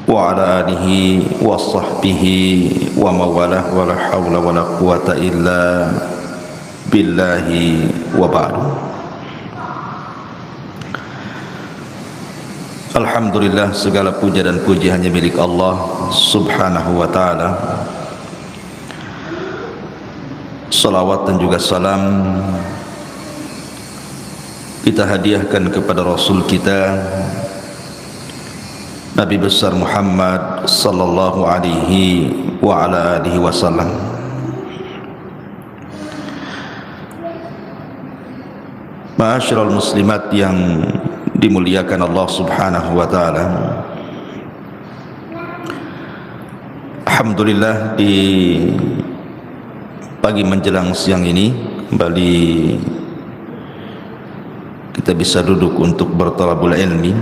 وعلى آله وصحبه ومواله ولا حول ولا قوة إلا بالله وبعد. Alhamdulillah, segala puja dan puji hanya milik Allah subhanahu wa ta'ala. Salawat dan juga salam kita hadiahkan kepada Rasul kita Nabi besar Muhammad sallallahu alaihi wa ala alihi wasallam. Ma'asyiral muslimat yang dimuliakan Allah subhanahu wa ta'ala, alhamdulillah di pagi menjelang siang ini kembali kita bisa duduk untuk bertalabul ilmi.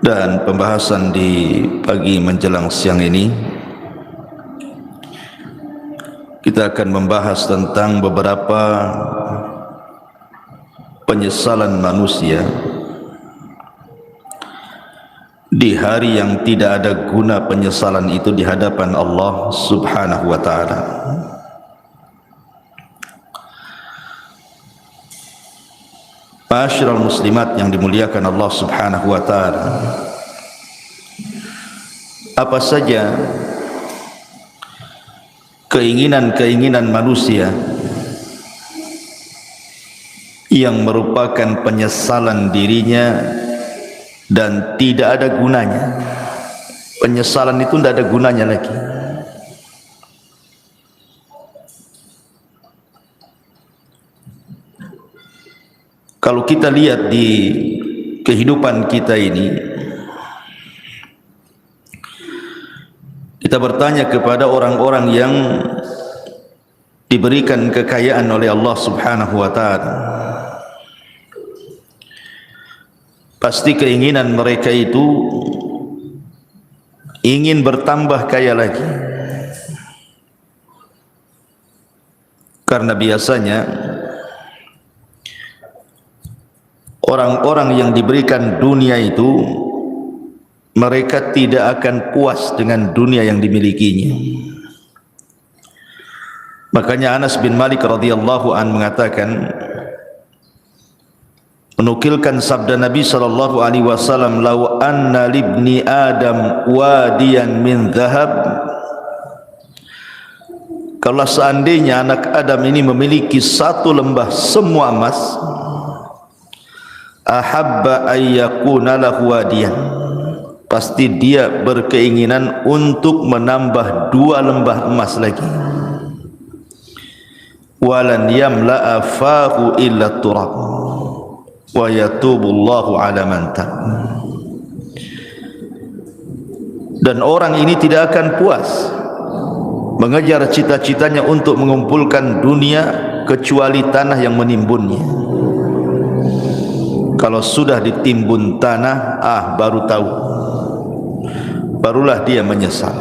Dan pembahasan di pagi menjelang siang ini kita akan membahas tentang beberapa penyesalan manusia di hari yang tidak ada guna penyesalan itu di hadapan Allah subhanahu wa ta'ala. Ma'asyiral muslimat yang dimuliakan Allah subhanahu wa ta'ala, apa saja keinginan-keinginan manusia yang merupakan penyesalan dirinya dan tidak ada gunanya. Penyesalan itu tidak ada gunanya lagi. Kalau kita lihat di kehidupan kita ini, kita bertanya kepada orang-orang yang diberikan kekayaan oleh Allah subhanahu wa ta'ala, pasti keinginan mereka itu ingin bertambah kaya lagi. Karena biasanya orang-orang yang diberikan dunia itu mereka tidak akan puas dengan dunia yang dimilikinya. Makanya Anas bin Malik radhiyallahu an mengatakan, menukilkan sabda Nabi sallallahu alaihi wasallam, "Lau anna libni Adam wadiyan min dhahab." Kalau seandainya anak Adam ini memiliki satu lembah semua emas, ahabba ayyakuna lahu wadiyan, pasti dia berkeinginan untuk menambah 2 lembah emas lagi. Walan yamla'a fahu illa turab wa yatubullahu ala man tab. Dan orang ini tidak akan puas mengejar cita-citanya untuk mengumpulkan dunia kecuali tanah yang menimbunnya. Kalau sudah ditimbun tanah, baru tahu, barulah dia menyesal.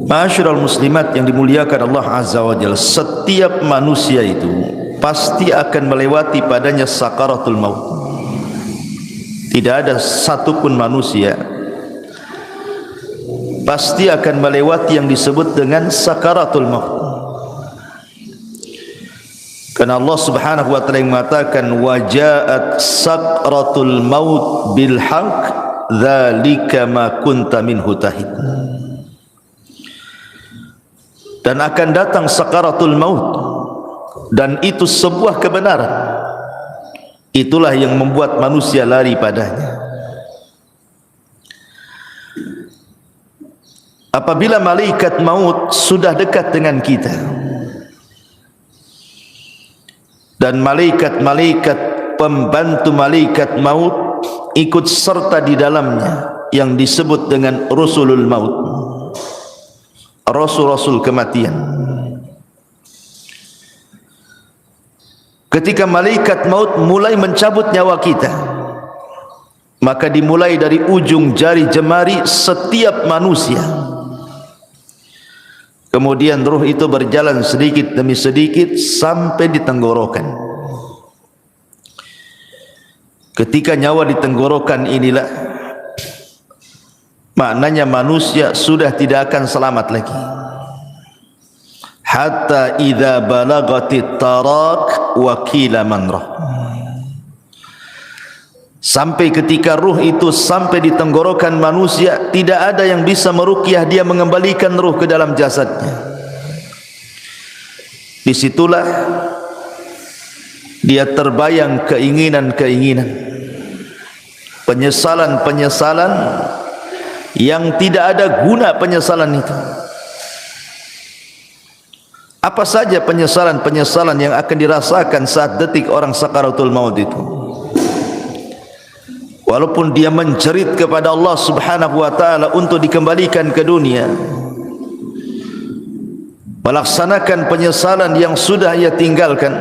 Ma'asyiral muslimat yang dimuliakan Allah azza wa jalla, setiap manusia itu pasti akan melewati padanya sakaratul maut. Tidak ada satupun manusia pasti akan melewati yang disebut dengan sakaratul maut. Karena Allah subhanahu wa ta'ala mengatakan, wajaat sakratul maut bil haq dzalika ma kunta minhu tahid. Dan akan datang sakaratul maut, dan itu sebuah kebenaran. Itulah yang membuat manusia lari padanya. Apabila malaikat maut sudah dekat dengan kita, dan malaikat-malaikat pembantu malaikat maut ikut serta di dalamnya yang disebut dengan rusulul maut, rasul-rasul kematian. Ketika malaikat maut mulai mencabut nyawa kita, maka dimulai dari ujung jari jemari setiap manusia. Kemudian ruh itu berjalan sedikit demi sedikit sampai di tenggorokan. Ketika nyawa di tenggorokan inilah, maknanya manusia sudah tidak akan selamat lagi. Hatta idza balagatit tarak wa qila man rah. Sampai ketika ruh itu sampai di tenggorokan manusia, tidak ada yang bisa meruqyah dia, mengembalikan ruh ke dalam jasadnya. Disitulah dia terbayang keinginan-keinginan, penyesalan-penyesalan yang tidak ada guna penyesalan itu. Apa saja penyesalan-penyesalan yang akan dirasakan saat detik orang sakaratul maut itu? Walaupun dia menjerit kepada Allah Subhanahu wa taala untuk dikembalikan ke dunia, melaksanakan penyesalan yang sudah ia tinggalkan,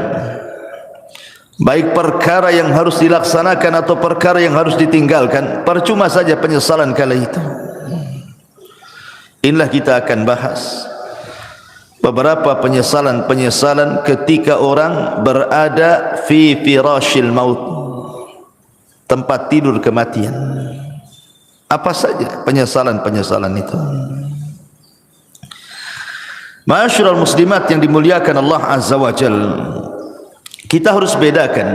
baik perkara yang harus dilaksanakan atau perkara yang harus ditinggalkan, percuma saja penyesalan kala itu. Inilah kita akan bahas beberapa penyesalan-penyesalan ketika orang berada fi firashil maut, tempat tidur kematian. Apa saja penyesalan-penyesalan itu? Ma'asyiral muslimat yang dimuliakan Allah Azza wa Jalla, kita harus bedakan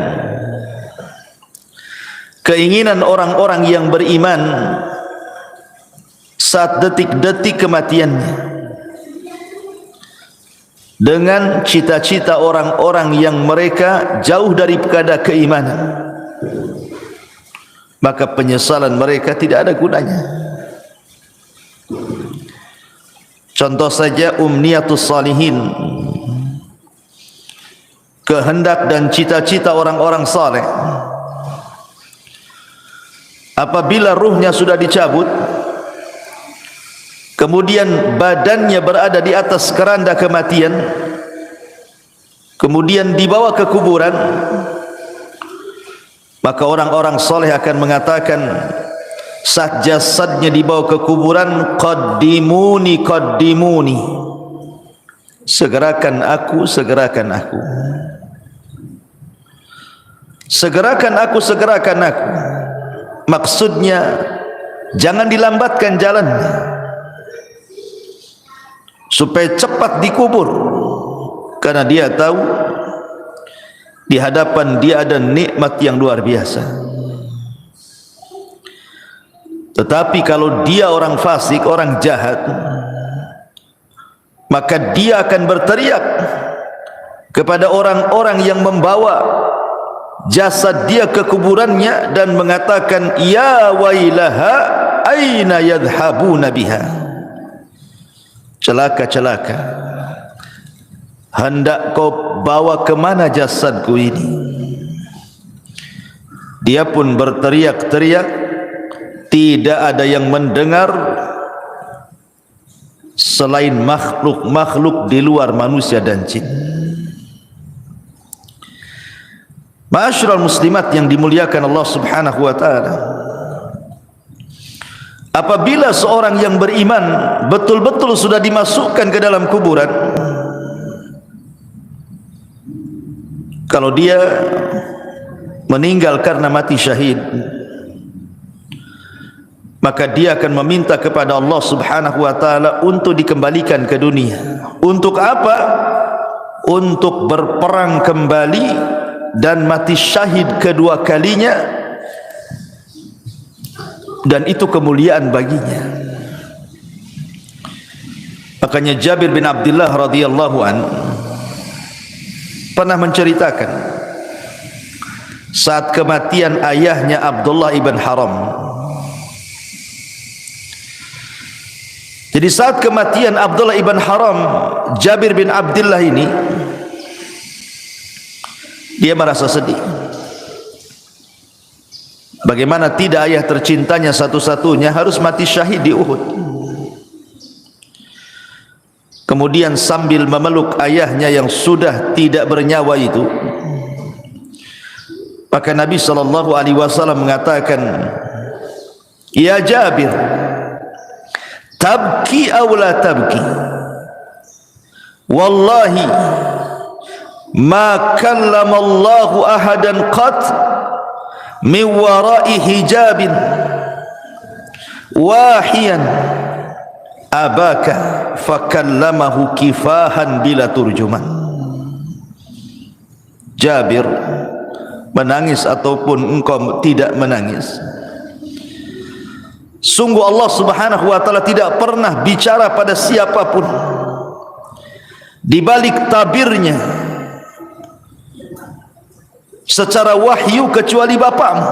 keinginan orang-orang yang beriman saat detik-detik kematiannya dengan cita-cita orang-orang yang mereka jauh daripada keimanan. Maka penyesalan mereka tidak ada gunanya. Contoh saja umniyatus salihin, kehendak dan cita-cita orang-orang saleh. Apabila ruhnya sudah dicabut, kemudian badannya berada di atas keranda kematian, kemudian dibawa ke kuburan, maka orang-orang soleh akan mengatakan saat jasadnya dibawa ke kuburan, qaddimuni qaddimuni, segerakan aku, segerakan aku, segerakan aku, segerakan aku. Maksudnya jangan dilambatkan jalannya supaya cepat dikubur, karena dia tahu di hadapan dia ada nikmat yang luar biasa. Tetapi kalau dia orang fasik, orang jahat, maka dia akan berteriak kepada orang-orang yang membawa jasad dia ke kuburannya dan mengatakan, ya wailaha aina yadhhabuna biha. Celaka, celaka, hendak kau bawa kemana jasadku ini? Dia pun berteriak-teriak, tidak ada yang mendengar selain makhluk-makhluk di luar manusia dan jin. Ma'asyiral muslimat yang dimuliakan Allah Subhanahu wa taala, apabila seorang yang beriman betul-betul sudah dimasukkan ke dalam kuburan, kalau dia meninggal karena mati syahid, maka dia akan meminta kepada Allah Subhanahu wa taala untuk dikembalikan ke dunia. Untuk apa? Untuk berperang kembali dan mati syahid kedua kalinya, dan itu kemuliaan baginya. Makanya Jabir bin Abdullah radhiyallahu anhu pernah menceritakan saat kematian ayahnya Abdullah ibn Haram. Jadi saat kematian Abdullah ibn Haram, Jabir bin Abdullah ini, dia merasa sedih. Bagaimana tidak ayah tercintanya satu-satunya harus mati syahid di Uhud. Kemudian sambil memeluk ayahnya yang sudah tidak bernyawa itu, maka Nabi SAW mengatakan, ya Jabir, tabki aw la tabki, wallahi ma kallama Allahu ahadan qat min wara'i hijabin wahiyan abaka fakallamahu kifahan bila turjuman. Jabir menangis ataupun engkau tidak menangis, sungguh Allah Subhanahu wa taala tidak pernah bicara pada siapapun di balik tabirnya secara wahyu kecuali bapakmu.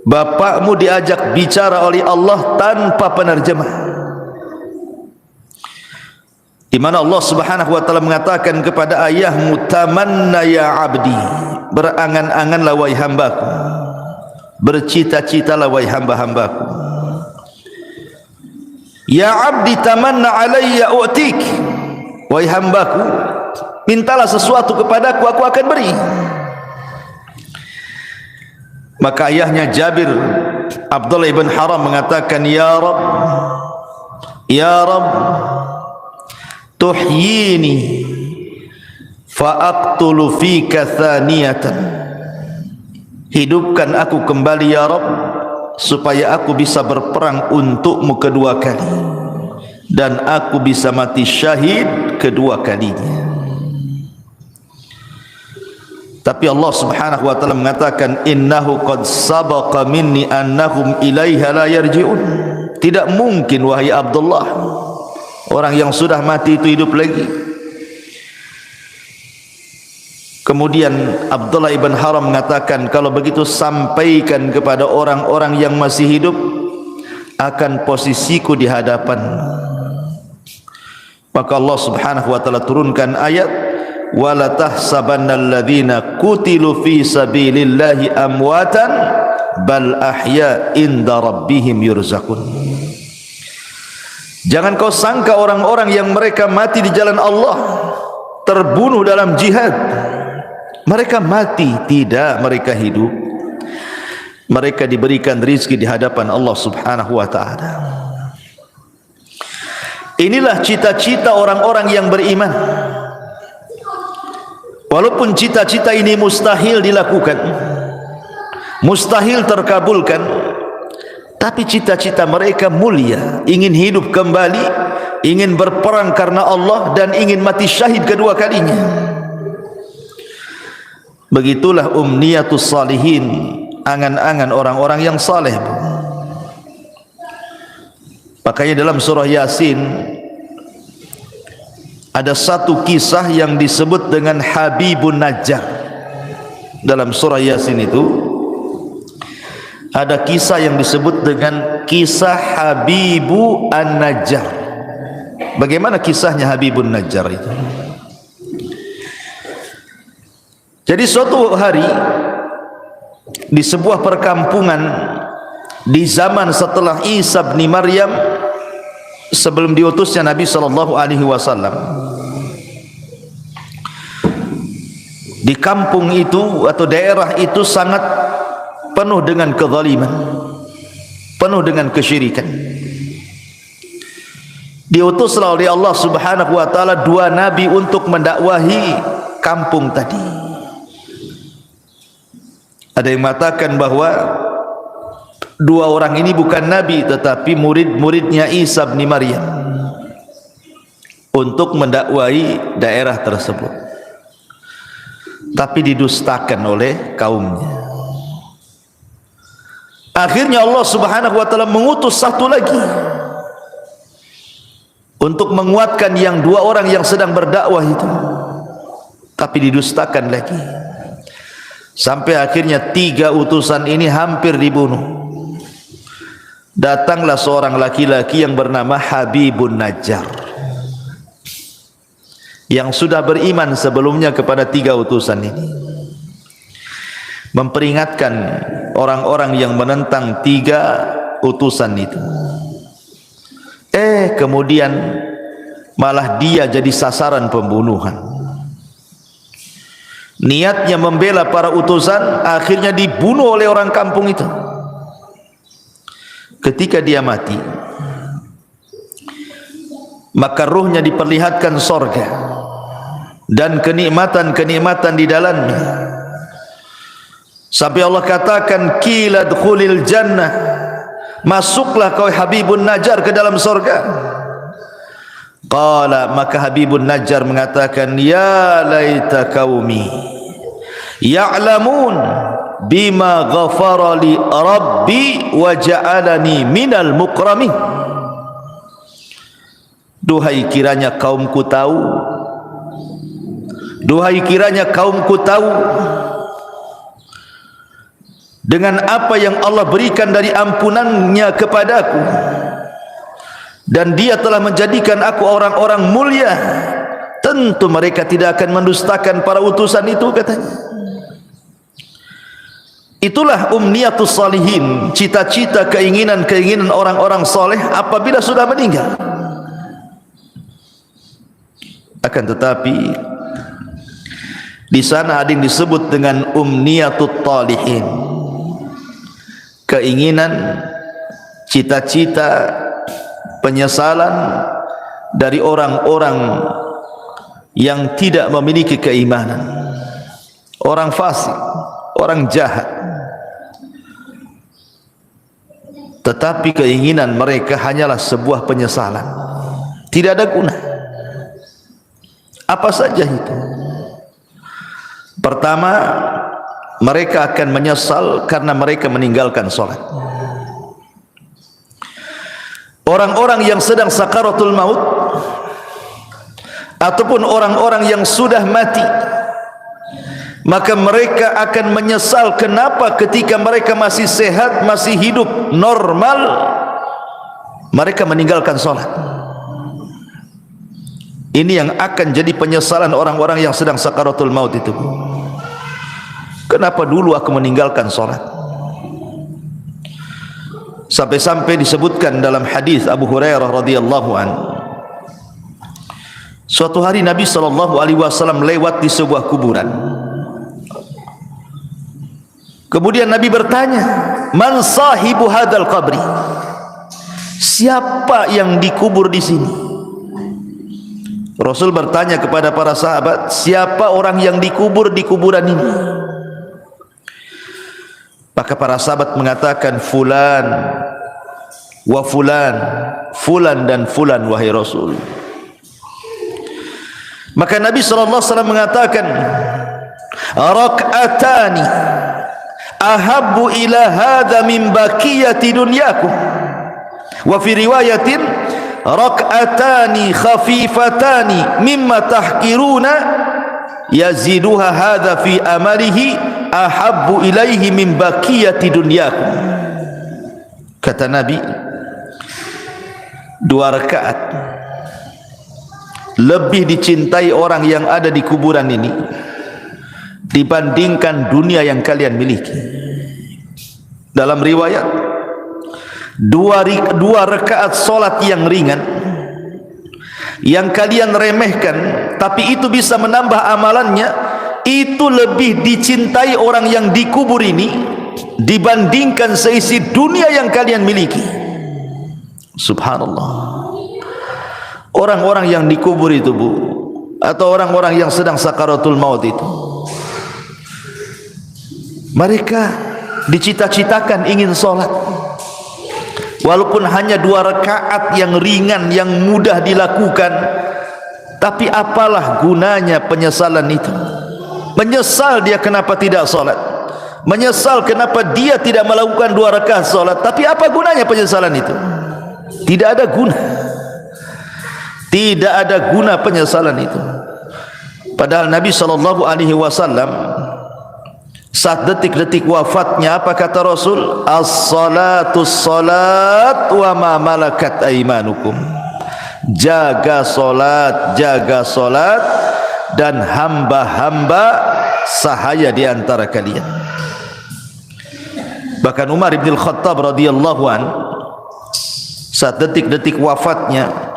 Bapakmu diajak bicara oleh Allah tanpa penerjemah, di mana Allah Subhanahu wa taala mengatakan kepada ayahmu, tamanna ya abdi, berangan-anganlah wahai hambaku, bercita-citalah wahai hamba-hambaku. Ya abdi tamanna alayya u'tik, wahai hambaku, mintalah sesuatu kepadaku, aku akan beri. Maka ayahnya Jabir, Abdullah ibn Haram mengatakan, ya Rabb, ya Rabb, tuhyini fa'aqtulu fika thaniyatan, hidupkan aku kembali ya Rabb, supaya aku bisa berperang untukmu kedua kali, dan aku bisa mati syahid kedua kalinya. Tapi Allah Subhanahu wa taala mengatakan, innahu qad sabaqa minni annahum ilaiha la yarji'un. Tidak mungkin wahai Abdullah, orang yang sudah mati itu hidup lagi. Kemudian Abdullah ibn Haram mengatakan, kalau begitu sampaikan kepada orang-orang yang masih hidup akan posisiku di hadapan. Maka Allah Subhanahu wa taala turunkan ayat, wala tahsabannal ladzina qutilu fi sabilillahi amwatan bal ahya inda rabbihim yurzaqun. Jangan kau sangka orang-orang yang mereka mati di jalan Allah, terbunuh dalam jihad, mereka mati. Tidak, mereka hidup. Mereka diberikan rizki di hadapan Allah Subhanahu wa ta'ala. Inilah cita-cita orang-orang yang beriman. Walaupun cita-cita ini mustahil dilakukan, mustahil terkabulkan, tapi cita-cita mereka mulia, ingin hidup kembali, ingin berperang karena Allah, dan ingin mati syahid kedua kalinya. Begitulah umniyatus salihin, angan-angan orang-orang yang saleh. Makanya dalam surah Yasin ada satu kisah yang disebut dengan Habibun Najjar. Dalam surah Yasin itu ada kisah yang disebut dengan kisah Habibu An-Najjar. Bagaimana kisahnya Habibun Najjar itu? Jadi suatu hari di sebuah perkampungan di zaman setelah Isa bin Maryam, sebelum diutusnya Nabi sallallahu alaihi wasallam, di kampung itu atau daerah itu sangat penuh dengan kezaliman, penuh dengan kesyirikan. Diutuslah oleh Allah Subhanahu wa taala dua nabi untuk mendakwahi kampung tadi. Ada yang mengatakan bahwa dua orang ini bukan nabi tetapi murid-muridnya Isa bin Maryam untuk mendakwahi daerah tersebut, tapi didustakan oleh kaumnya. Akhirnya Allah Subhanahu wa taala mengutus satu lagi untuk menguatkan yang dua orang yang sedang berdakwah itu, tapi didustakan lagi, sampai akhirnya tiga utusan ini hampir dibunuh. Datanglah seorang laki-laki yang bernama Habibun Najjar, yang sudah beriman sebelumnya kepada tiga utusan ini, memperingatkan orang-orang yang menentang tiga utusan itu. Kemudian malah dia jadi sasaran pembunuhan. Niatnya membela para utusan, akhirnya dibunuh oleh orang kampung itu. Ketika dia mati, maka ruhnya diperlihatkan sorga dan kenikmatan-kenikmatan di dalamnya, sampai Allah katakan qila dkhulil jannah, masuklah kau Habibun Najjar ke dalam surga. Qala, maka Habibun Najjar mengatakan, ya laita qaumi ya'lamun bima ghafara li rabbi wa ja'alani minal mukramin. Duhai kiranya kaumku tahu, duhai kiranya kaumku tahu dengan apa yang Allah berikan dari ampunannya kepadaku, dan dia telah menjadikan aku orang-orang mulia, tentu mereka tidak akan mendustakan para utusan itu, katanya. Itulah umniyatus salihin, cita-cita, keinginan-keinginan orang-orang soleh apabila sudah meninggal. Akan tetapi di sana ada yang disebut dengan umniyatut talihin, keinginan, cita-cita, penyesalan dari orang-orang yang tidak memiliki keimanan, orang fasik, orang jahat. Tetapi keinginan mereka hanyalah sebuah penyesalan, tidak ada guna. Apa saja itu? Pertama, mereka akan menyesal karena mereka meninggalkan sholat. Orang-orang yang sedang sakaratul maut ataupun orang-orang yang sudah mati, maka mereka akan menyesal kenapa ketika mereka masih sehat, masih hidup normal, mereka meninggalkan sholat. Ini yang akan jadi penyesalan orang-orang yang sedang sakaratul maut itu. Kenapa dulu aku meninggalkan sholat? Sampai-sampai disebutkan dalam hadis Abu Hurairah radhiyallahu anhu, suatu hari Nabi SAW lewat di sebuah kuburan. Kemudian Nabi bertanya, man sahibu hadal qabri, siapa yang dikubur di sini? Rasul bertanya kepada para sahabat, siapa orang yang dikubur di kuburan ini? Maka para sahabat mengatakan, fulan wa fulan, fulan dan fulan wahai Rasul. Maka Nabi SAW mengatakan, rak'atani ahabbu ila hadha min baqiyati dunyakum, wa fi riwayatin rak'atani khafifatani mimma tahkiruna yaziduha hadha fi amalihi ahabbu ilaihi min baqiyati dunyakum. Kata Nabi, 2 rakaat lebih dicintai orang yang ada di kuburan ini dibandingkan dunia yang kalian miliki. Dalam riwayat, 2 rakaat solat yang ringan yang kalian remehkan, tapi itu bisa menambah amalannya, itu lebih dicintai orang yang dikubur ini dibandingkan seisi dunia yang kalian miliki. Subhanallah. Orang-orang yang dikubur itu, Bu, atau orang-orang yang sedang sakaratul maut itu, mereka dicita-citakan ingin sholat, walaupun hanya 2 rakaat yang ringan, yang mudah dilakukan. Tapi apalah gunanya penyesalan itu? Menyesal dia kenapa tidak sholat, menyesal kenapa dia tidak melakukan 2 rakaat sholat. Tapi apa gunanya penyesalan itu? Tidak ada guna. Tidak ada guna penyesalan itu. Padahal Nabi SAW saat detik-detik wafatnya, apa kata Rasul? As-salatu salat wa ma malakat aimanukum. Jaga salat, jaga salat, dan hamba-hamba sahaya di antara kalian. Bahkan Umar bin Khattab radhiyallahu an, saat detik-detik wafatnya,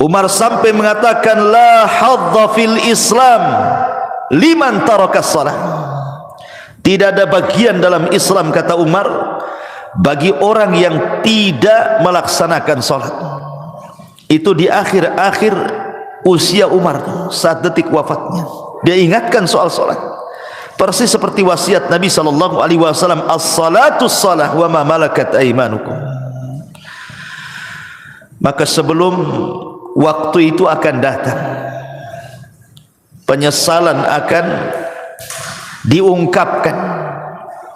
Umar sampai mengatakan, la hadza fil Islam liman tarakas salat. Tidak ada bagian dalam Islam, kata Umar, bagi orang yang tidak melaksanakan salat. Itu di akhir-akhir usia Umar, saat detik wafatnya, dia ingatkan soal salat. persis seperti wasiat Nabi sallallahu alaihi wasallam, as-salatus salah wa ma malakat aymanukum. Maka sebelum waktu itu akan datang, penyesalan akan diungkapkan.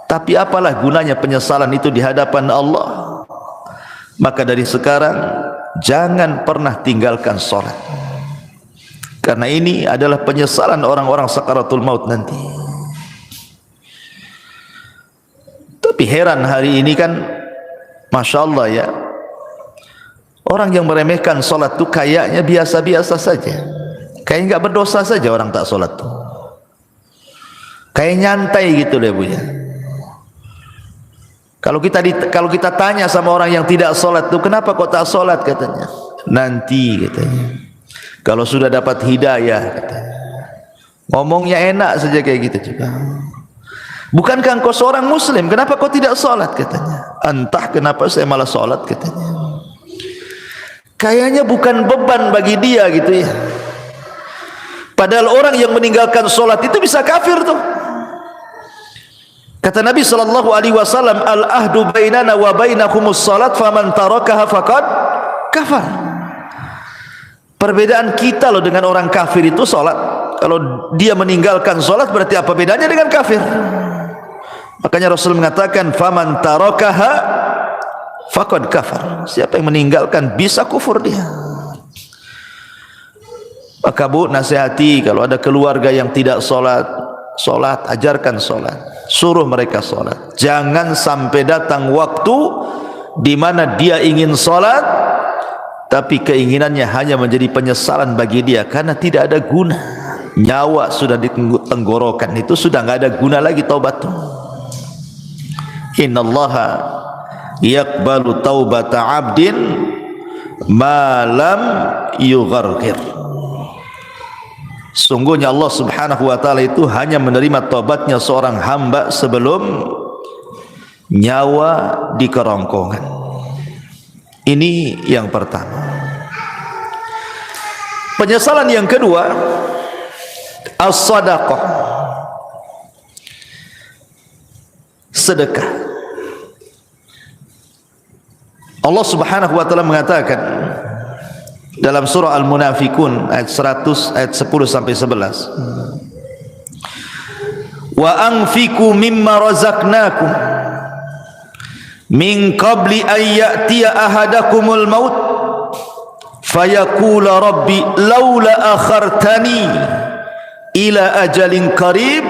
Tapi apalah gunanya penyesalan itu di hadapan Allah? Maka dari sekarang jangan pernah tinggalkan salat, karena ini adalah penyesalan orang-orang sakaratul maut nanti. Tapi heran hari ini kan, Masya Allah ya, orang yang meremehkan salat itu kayaknya biasa-biasa saja, kayak nggak berdosa saja orang tak salat tuh, kayak nyantai gitu deh Bu ya. Kalau kita tanya sama orang yang tidak sholat tuh, kenapa kok tak sholat, katanya, nanti katanya, kalau sudah dapat hidayah, katanya. Ngomongnya enak saja kayak gitu juga. Bukankah engkau seorang muslim, kenapa kau tidak sholat, katanya. Entah kenapa saya malah sholat, katanya. Kayaknya bukan beban bagi dia gitu ya. Padahal orang yang meninggalkan sholat itu bisa kafir tuh. Kata Nabi sallallahu alaihi wasallam, al-ahdu bainana wa bainakumus salat faman tarakaha faqad kafar. Perbedaan kita loh dengan orang kafir itu salat. Kalau dia meninggalkan salat berarti apa bedanya dengan kafir? Makanya Rasul mengatakan faman tarakaha faqad kafar. Siapa yang meninggalkan bisa kufur dia. Maka Bu, nasihati kalau ada keluarga yang tidak salat, ajarkan salat, suruh mereka salat. Jangan sampai datang waktu di mana dia ingin salat tapi keinginannya hanya menjadi penyesalan bagi dia, karena tidak ada guna. Nyawa sudah di tenggorokan, itu sudah enggak ada guna lagi taubat. Innallaha yaqbalu taubata 'abdin ma lam yugharghir. Sungguhnya Allah subhanahu wa ta'ala itu hanya menerima taubatnya seorang hamba sebelum nyawa di kerongkongan. Ini yang pertama. Penyesalan yang kedua, as-sadaqah, sedekah. Allah subhanahu wa ta'ala mengatakan dalam surah Al-Munafikun ayat 100, ayat 10 sampai 11, wa anfiqu mimma razaqnakum min qabli an ya'tiya ahadakumul maut fayaqula rabbi laula akhartani ila ajalin qarib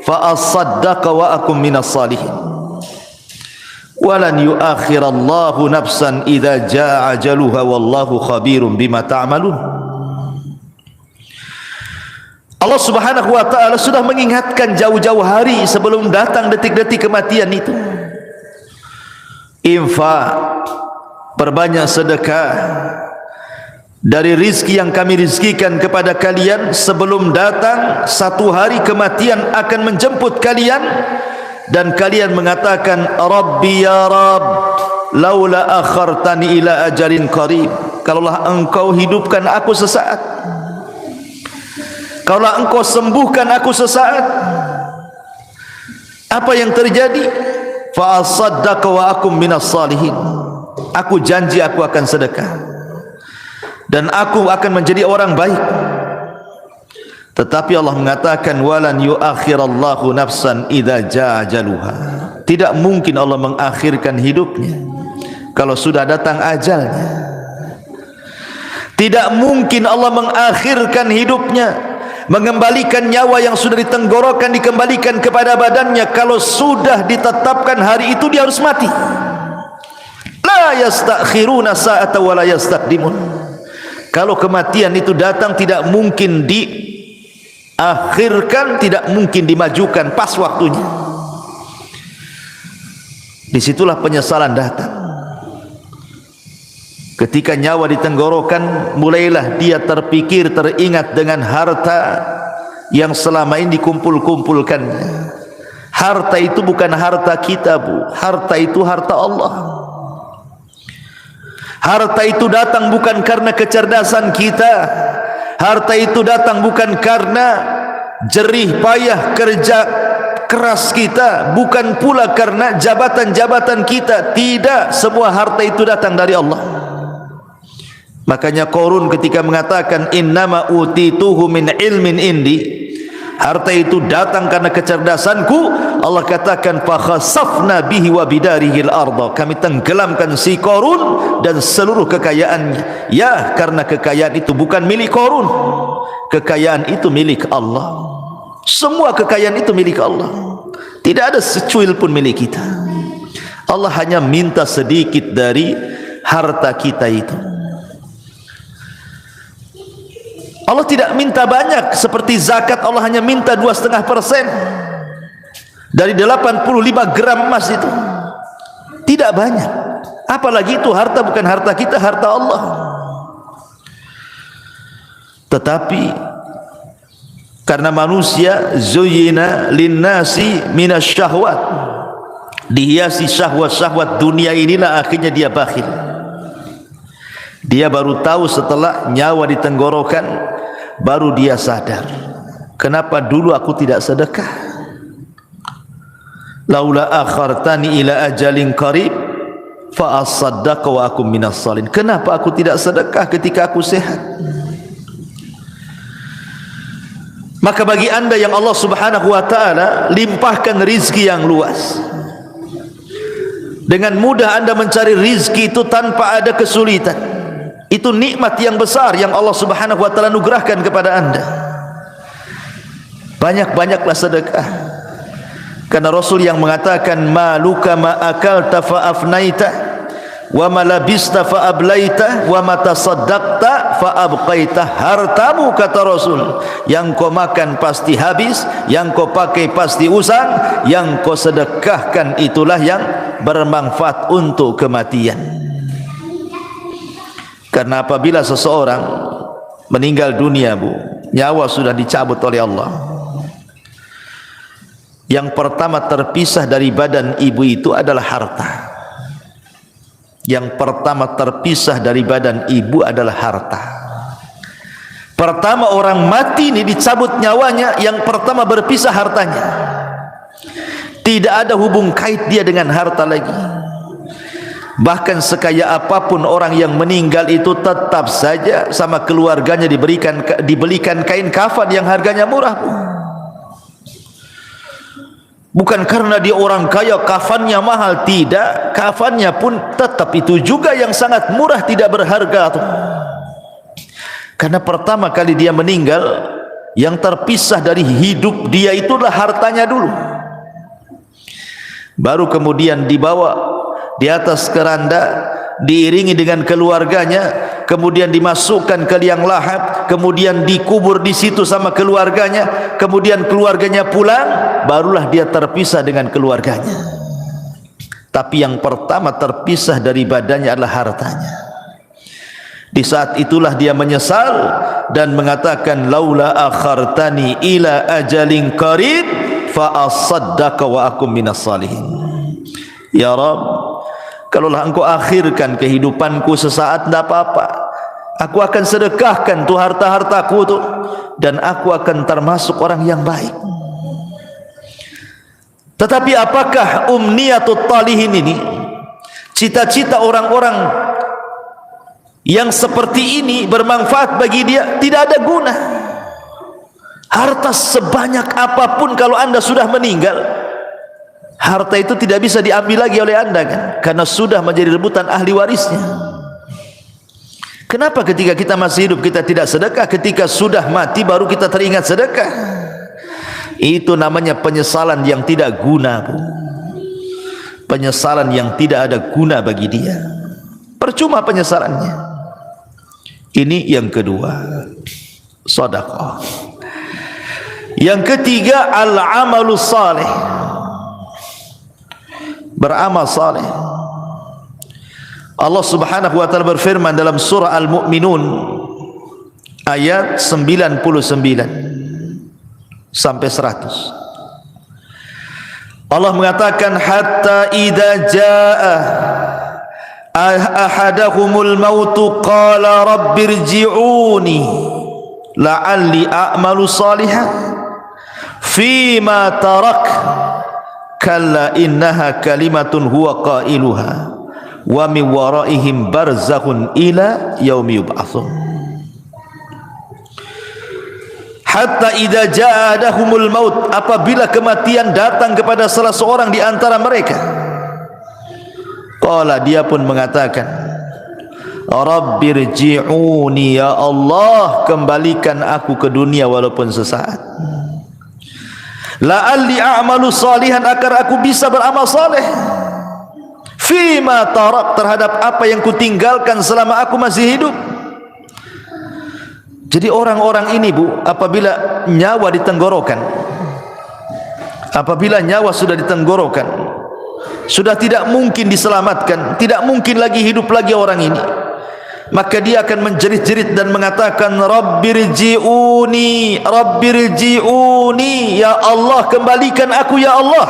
fa asaddaqa wa akum minas salihin walan yuakhirallahu nafsan idza jaa ajaluha wallahu khabirum bima ta'malun. Allah subhanahu wa ta'ala sudah mengingatkan jauh-jauh hari sebelum datang detik-detik kematian itu. Infak, perbanyak sedekah dari rizki yang kami rizkikan kepada kalian sebelum datang satu hari kematian akan menjemput kalian, dan kalian mengatakan Rabbi ya Rabb laula akhartani ila ajalin qarib, kalaulah engkau hidupkan aku sesaat, kalaulah engkau sembuhkan aku sesaat. Apa yang terjadi? Fa asaddaqa wa akum minas salihin, aku janji aku akan sedekah dan aku akan menjadi orang baik. Tetapi Allah mengatakan walan yuakhirallahu nafsan idza jaa ajaluha, tidak mungkin Allah mengakhirkan hidupnya kalau sudah datang ajalnya. Tidak mungkin Allah mengakhirkan hidupnya, mengembalikan nyawa yang sudah ditenggorokan dikembalikan kepada badannya kalau sudah ditetapkan hari itu dia harus mati. La yastakhiruna sa'ata wa la yastaqdimun. Kalau kematian itu datang tidak mungkin diakhirkan, tidak mungkin dimajukan pas waktunya. Disitulah penyesalan datang. Ketika nyawa ditenggorokan, mulailah dia terpikir, teringat dengan harta yang selama ini dikumpul-kumpulkannya. Harta itu bukan harta kita, Bu. Harta itu harta Allah. Harta itu datang bukan karena kecerdasan kita. Harta itu datang bukan karena jerih payah kerja keras kita, bukan pula karena jabatan-jabatan kita. Tidak, semua harta itu datang dari Allah. Makanya Qarun ketika mengatakan innama utituhu min ilmin indi, harta itu datang karena kecerdasanku, Allah katakan fa khasafna bihi wa bidarihil arda, kami tenggelamkan si Qarun dan seluruh kekayaannya. Ya, karena kekayaan itu bukan milik Qarun, kekayaan itu milik Allah. Semua kekayaan itu milik Allah, tidak ada secuil pun milik kita. Allah hanya minta sedikit dari harta kita itu. Allah tidak minta banyak seperti zakat. Allah hanya minta 2,5% dari 85 gram emas itu. Tidak banyak. Apalagi itu harta bukan harta kita, harta Allah. Tetapi karena manusia zuyyina linnasi minasyahwat, dihiasi syahwat-syahwat dunia inilah, akhirnya dia bakhil. Dia baru tahu setelah nyawa di tenggorokan, baru dia sadar, kenapa dulu aku tidak sedekah? Laula akhartani ila ajalin qarib fa asaddaqa wa akum minas salihin. Kenapa aku tidak sedekah ketika aku sehat? Maka bagi anda yang Allah subhanahu wa ta'ala limpahkan rizki yang luas, dengan mudah anda mencari rizki itu tanpa ada kesulitan. Itu nikmat yang besar yang Allah subhanahu wa ta'ala anugerahkan kepada anda. Banyak-banyaklah sedekah, karena Rasul yang mengatakan maluka ma akalta fa afnaita wa ma labista fa ablaita wa ma tasaddaqta fa abqaita. Hartamu, kata Rasul, yang kau makan pasti habis, yang kau pakai pasti usang, yang kau sedekahkan itulah yang bermanfaat untuk kematian. Karena apabila seseorang meninggal dunia, nyawa sudah dicabut oleh Allah, yang pertama terpisah dari badan ibu itu adalah harta. Yang pertama terpisah dari badan ibu adalah harta. Pertama orang mati ini dicabut nyawanya, yang pertama berpisah hartanya. Tidak ada hubung kait dia dengan harta lagi. Bahkan sekaya apapun orang yang meninggal itu, tetap saja sama keluarganya dibelikan kain kafan yang harganya murah. Bukan karena dia orang kaya kafannya mahal, tidak. Kafannya pun tetap itu juga yang sangat murah, tidak berharga. Karena pertama kali dia meninggal, yang terpisah dari hidup dia itulah hartanya dulu. Baru kemudian dibawa di atas keranda, diiringi dengan keluarganya, kemudian dimasukkan ke liang lahat, kemudian dikubur di situ sama keluarganya, kemudian keluarganya pulang, barulah dia terpisah dengan keluarganya. Tapi yang pertama terpisah dari badannya adalah hartanya. Di saat itulah dia menyesal dan mengatakan laula akhartani ila ajalin qarib fa asaddaqa wa akum minas salihin. Ya Rabb, kalaulah engkau akhirkan kehidupanku sesaat, tidak apa-apa, aku akan sedekahkan tuh harta-hartaku tuh, dan aku akan termasuk orang yang baik. Tetapi apakah umniyatut talihin ini, cita-cita orang-orang yang seperti ini bermanfaat bagi dia? Tidak ada guna. Harta sebanyak apapun kalau anda sudah meninggal, harta itu tidak bisa diambil lagi oleh anda, kan? Karena sudah menjadi rebutan ahli warisnya. Kenapa ketika kita masih hidup kita tidak sedekah? Ketika sudah mati baru kita teringat sedekah. Itu namanya penyesalan yang tidak guna, penyesalan yang tidak ada guna bagi dia. Percuma penyesalannya. Ini yang kedua, sedekah. Yang ketiga, al-amalus salih, beramal saleh. Allah subhanahu wa ta'ala berfirman dalam surah Al-Mu'minun ayat 99 sampai 100. Allah mengatakan hatta idza jaa ahadahumul mautu qala rabbirji'uni la'alli a'malu salihan fima tarak kalla innaha kalimatun huwa qailuha wa min waraihim barzakhun ila yaumi yub'atsun hatta idza ja'adahumul maut, apabila kematian datang kepada salah seorang di antara mereka, qala, dia pun mengatakan, Rabbirji'uni, ya Allah, kembalikan aku ke dunia walaupun sesaat, la'alli a'malu salihan, agar aku bisa beramal saleh, fima tarak, terhadap apa yang kutinggalkan selama aku masih hidup. Jadi orang-orang ini, Bu, apabila nyawa di tenggorokan, apabila nyawa sudah di tenggorokan, sudah tidak mungkin diselamatkan, tidak mungkin lagi hidup lagi orang ini, maka dia akan menjerit-jerit dan mengatakan, Rabbirji'uni, Rabbirji'uni, ya Allah, kembalikan aku ya Allah.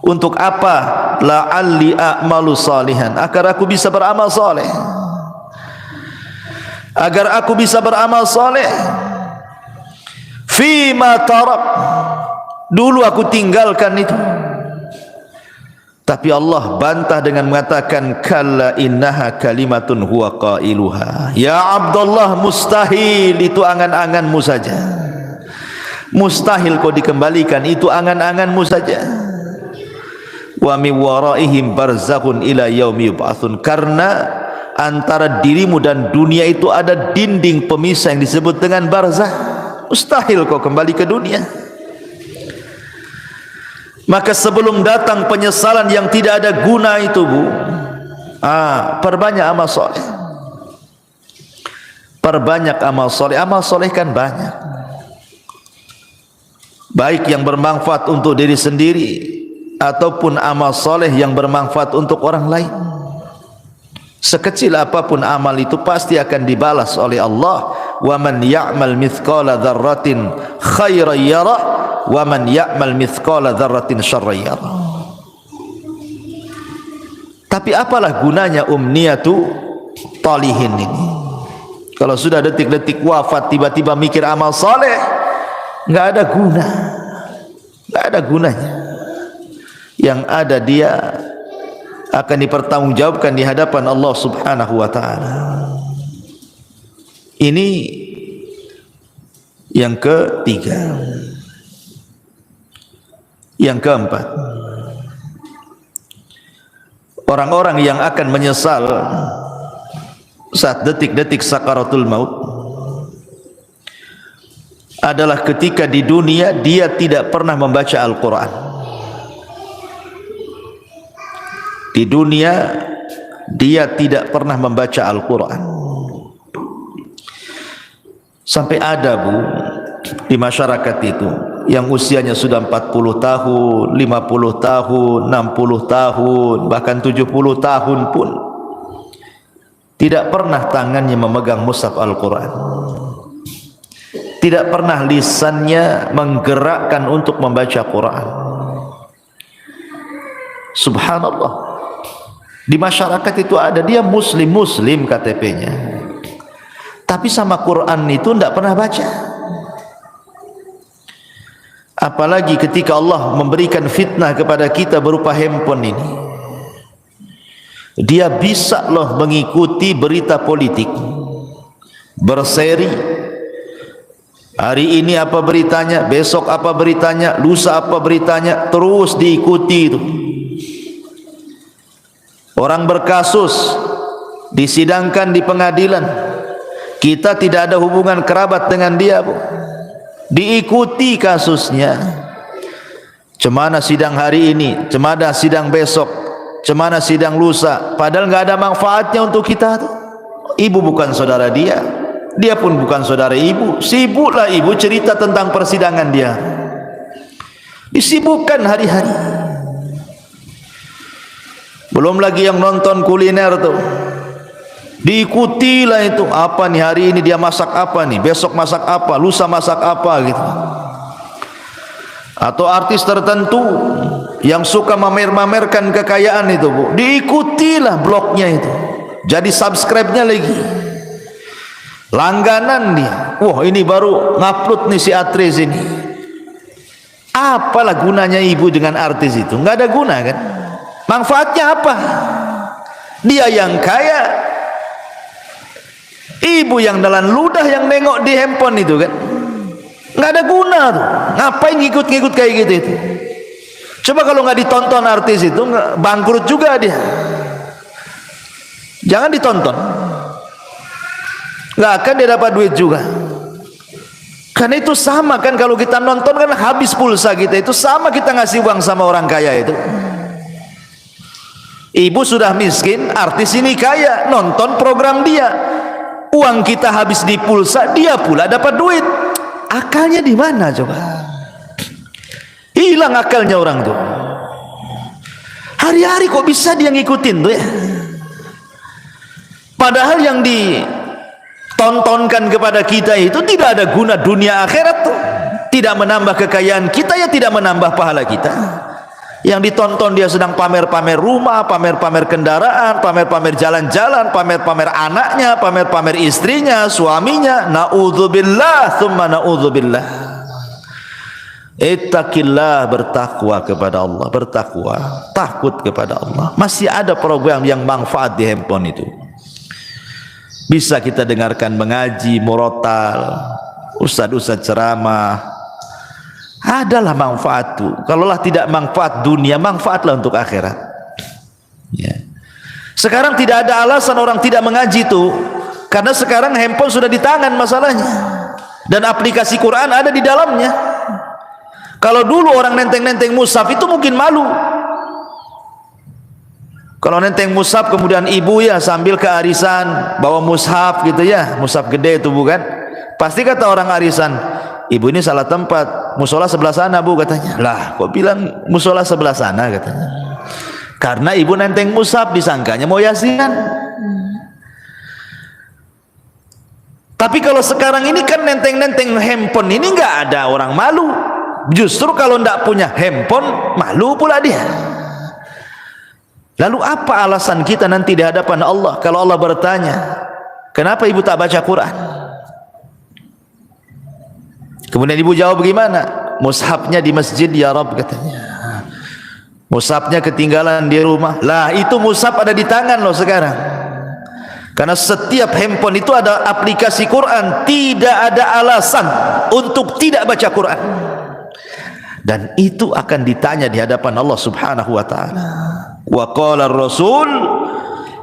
Untuk apa? La'alli a'malu salihan, agar aku bisa beramal saleh, agar aku bisa beramal saleh. Fima tarak, dulu aku tinggalkan itu. Tapi Allah bantah dengan mengatakan, kalla innaha kalimatun huwa qailuha, ya Abdullah, mustahil, itu angan-anganmu saja, mustahil kau dikembalikan, itu angan-anganmu saja. Wa min waraihim barzakhun ila yaumi yub'atsun, karena antara dirimu dan dunia itu ada dinding pemisah yang disebut dengan barzakh, mustahil kau kembali ke dunia. Maka sebelum datang penyesalan yang tidak ada guna itu, Bu, perbanyak amal soleh, perbanyak amal soleh. Amal soleh kan banyak, baik yang bermanfaat untuk diri sendiri ataupun amal soleh yang bermanfaat untuk orang lain. Sekecil apapun amal itu pasti akan dibalas oleh Allah. Wa man ya'mal mithqala dzarratin khairan yarah wa man ya'mal mithqala dzarratin syarran yarah. Tapi apalah gunanya umniyatu talihin ini? Kalau sudah detik-detik wafat tiba-tiba mikir amal saleh, enggak ada guna, enggak ada gunanya. Yang ada dia akan dipertanggungjawabkan di hadapan Allah Subhanahu wa taala. Ini yang ketiga. Yang keempat, orang-orang yang akan menyesal saat detik-detik sakaratul maut adalah ketika di dunia dia tidak pernah membaca Al-Quran. Di dunia dia tidak pernah membaca Al-Quran. Sampai ada, Bu, di masyarakat itu yang usianya sudah 40 tahun, 50 tahun, 60 tahun, bahkan 70 tahun pun tidak pernah tangannya memegang mushaf Al-Quran, tidak pernah lisannya menggerakkan untuk membaca Quran. Subhanallah, di masyarakat itu ada, dia muslim KTP-nya, tapi sama Quran itu tidak pernah baca. Apalagi ketika Allah memberikan fitnah kepada kita berupa handphone ini, dia bisa loh mengikuti berita politik, berseri, hari ini apa beritanya, besok apa beritanya, lusa apa beritanya, terus diikuti itu. Orang berkasus disidangkan di pengadilan, kita tidak ada hubungan kerabat dengan dia, Bu, diikuti kasusnya. Cemana sidang hari ini, cemana sidang besok, cemana sidang lusa, padahal nggak ada manfaatnya untuk kita tuh. Ibu bukan saudara dia, dia pun bukan saudara ibu. Sibuklah ibu cerita tentang persidangan dia, disibukkan hari-hari. Belum lagi yang nonton kuliner tuh, diikutilah itu, apa nih hari ini dia masak apa nih, besok masak apa, lusa masak apa gitu. Atau artis tertentu yang suka mamer-mamerkan kekayaan itu, Bu, diikutilah blognya itu, jadi subscribe-nya lagi, langganan dia. Wah, ini baru ngupload nih si Atris ini, Apalah gunanya ibu dengan artis itu? Nggak ada guna kan? Manfaatnya apa? Dia yang kaya, ibu yang dalam ludah yang nengok di handphone itu kan, nggak ada guna tuh. Ngapain ngikut-ngikut kayak gitu itu? Coba kalau nggak ditonton artis itu, bangkrut juga dia. Jangan ditonton, nggak akan dia dapat duit juga. Karena itu sama kan, kalau kita nonton kan habis pulsa kita, itu sama kita ngasih uang sama orang kaya itu. Ibu sudah miskin, artis ini kaya, nonton program dia, uang kita habis di pulsa, dia pula dapat duit. Akalnya di mana coba? Hilang akalnya orang tuh. Hari-hari kok bisa dia ngikutin tuh ya? Padahal yang ditontonkan kepada kita itu tidak ada guna dunia akhirat tuh. Tidak menambah kekayaan kita, ya tidak menambah pahala kita. Yang ditonton dia sedang pamer-pamer rumah, pamer-pamer kendaraan, pamer-pamer jalan-jalan, pamer-pamer anaknya, pamer-pamer istrinya, suaminya. Na'udzubillah, thumma na'udzubillah. Ittaqillah, bertakwa kepada Allah, bertakwa, takut kepada Allah. Masih ada program yang manfaat di handphone itu. Bisa kita dengarkan mengaji, murotal, ustaz-ustaz ceramah. Adalah manfaat itu. Kalaulah tidak manfaat dunia, manfaatlah untuk akhirat. Ya. Sekarang tidak ada alasan orang tidak mengaji itu, karena sekarang handphone sudah di tangan masalahnya, dan aplikasi Quran ada di dalamnya. Kalau dulu orang nenteng-nenteng mushaf itu mungkin malu. Kalau nenteng mushaf kemudian ibu ya sambil ke arisan bawa mushaf gitu ya, mushaf gede itu bukan? Pasti kata orang arisan, ibu ini salah tempat, musola sebelah sana bu katanya. Lah kok bilang musola sebelah sana katanya? Karena ibu nenteng mushaf, disangkanya mau yasinan. Tapi kalau sekarang ini kan nenteng-nenteng handphone ini nggak ada orang malu. Justru kalau tidak punya handphone malu pula dia. Lalu apa alasan kita nanti di hadapan Allah kalau Allah bertanya, kenapa ibu tak baca Quran? Kemudian ibu jawab bagaimana? Mushafnya di masjid ya Rabb katanya. Mushafnya ketinggalan di rumah. Lah itu mushaf ada di tangan loh sekarang. Karena setiap handphone itu ada aplikasi Quran. Tidak ada alasan untuk tidak baca Quran. Dan itu akan ditanya di hadapan Allah Subhanahu wa taala. Wa qala ar-rasul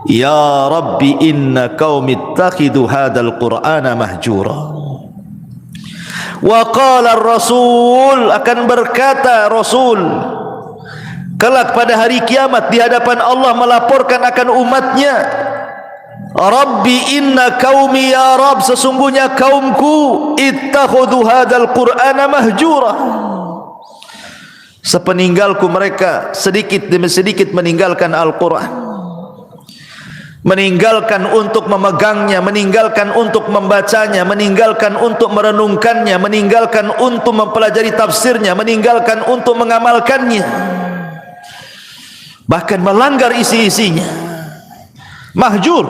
ya Rabbi inna qaumi ittakhidhu hadzal qur'ana mahjura. Wa qala ar-rasul, akan berkata Rasul kelak pada hari kiamat di hadapan Allah melaporkan akan umatnya, Rabbi inna qaumi ya Rabb, sesungguhnya kaumku ittakhadhu hadzal qur'ana mahjura. Sepeninggalku mereka sedikit demi sedikit meninggalkan Al-Quran, meninggalkan untuk memegangnya, meninggalkan untuk membacanya, meninggalkan untuk merenungkannya, meninggalkan untuk mempelajari tafsirnya, meninggalkan untuk mengamalkannya, bahkan melanggar isi-isinya. Mahjur.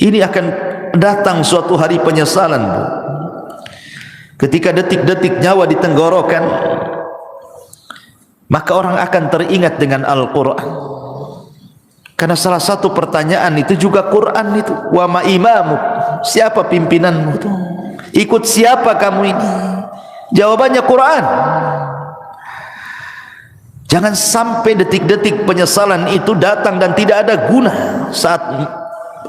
Ini akan datang suatu hari penyesalan, Bu. Ketika detik-detik nyawa di tenggorokan, maka orang akan teringat dengan Al-Quran. Karena salah satu pertanyaan itu juga Quran itu. Wa ma imamu, siapa pimpinanmu itu? Ikut siapa kamu ini? Jawabannya Quran. Jangan sampai detik-detik penyesalan itu datang dan tidak ada guna. Saat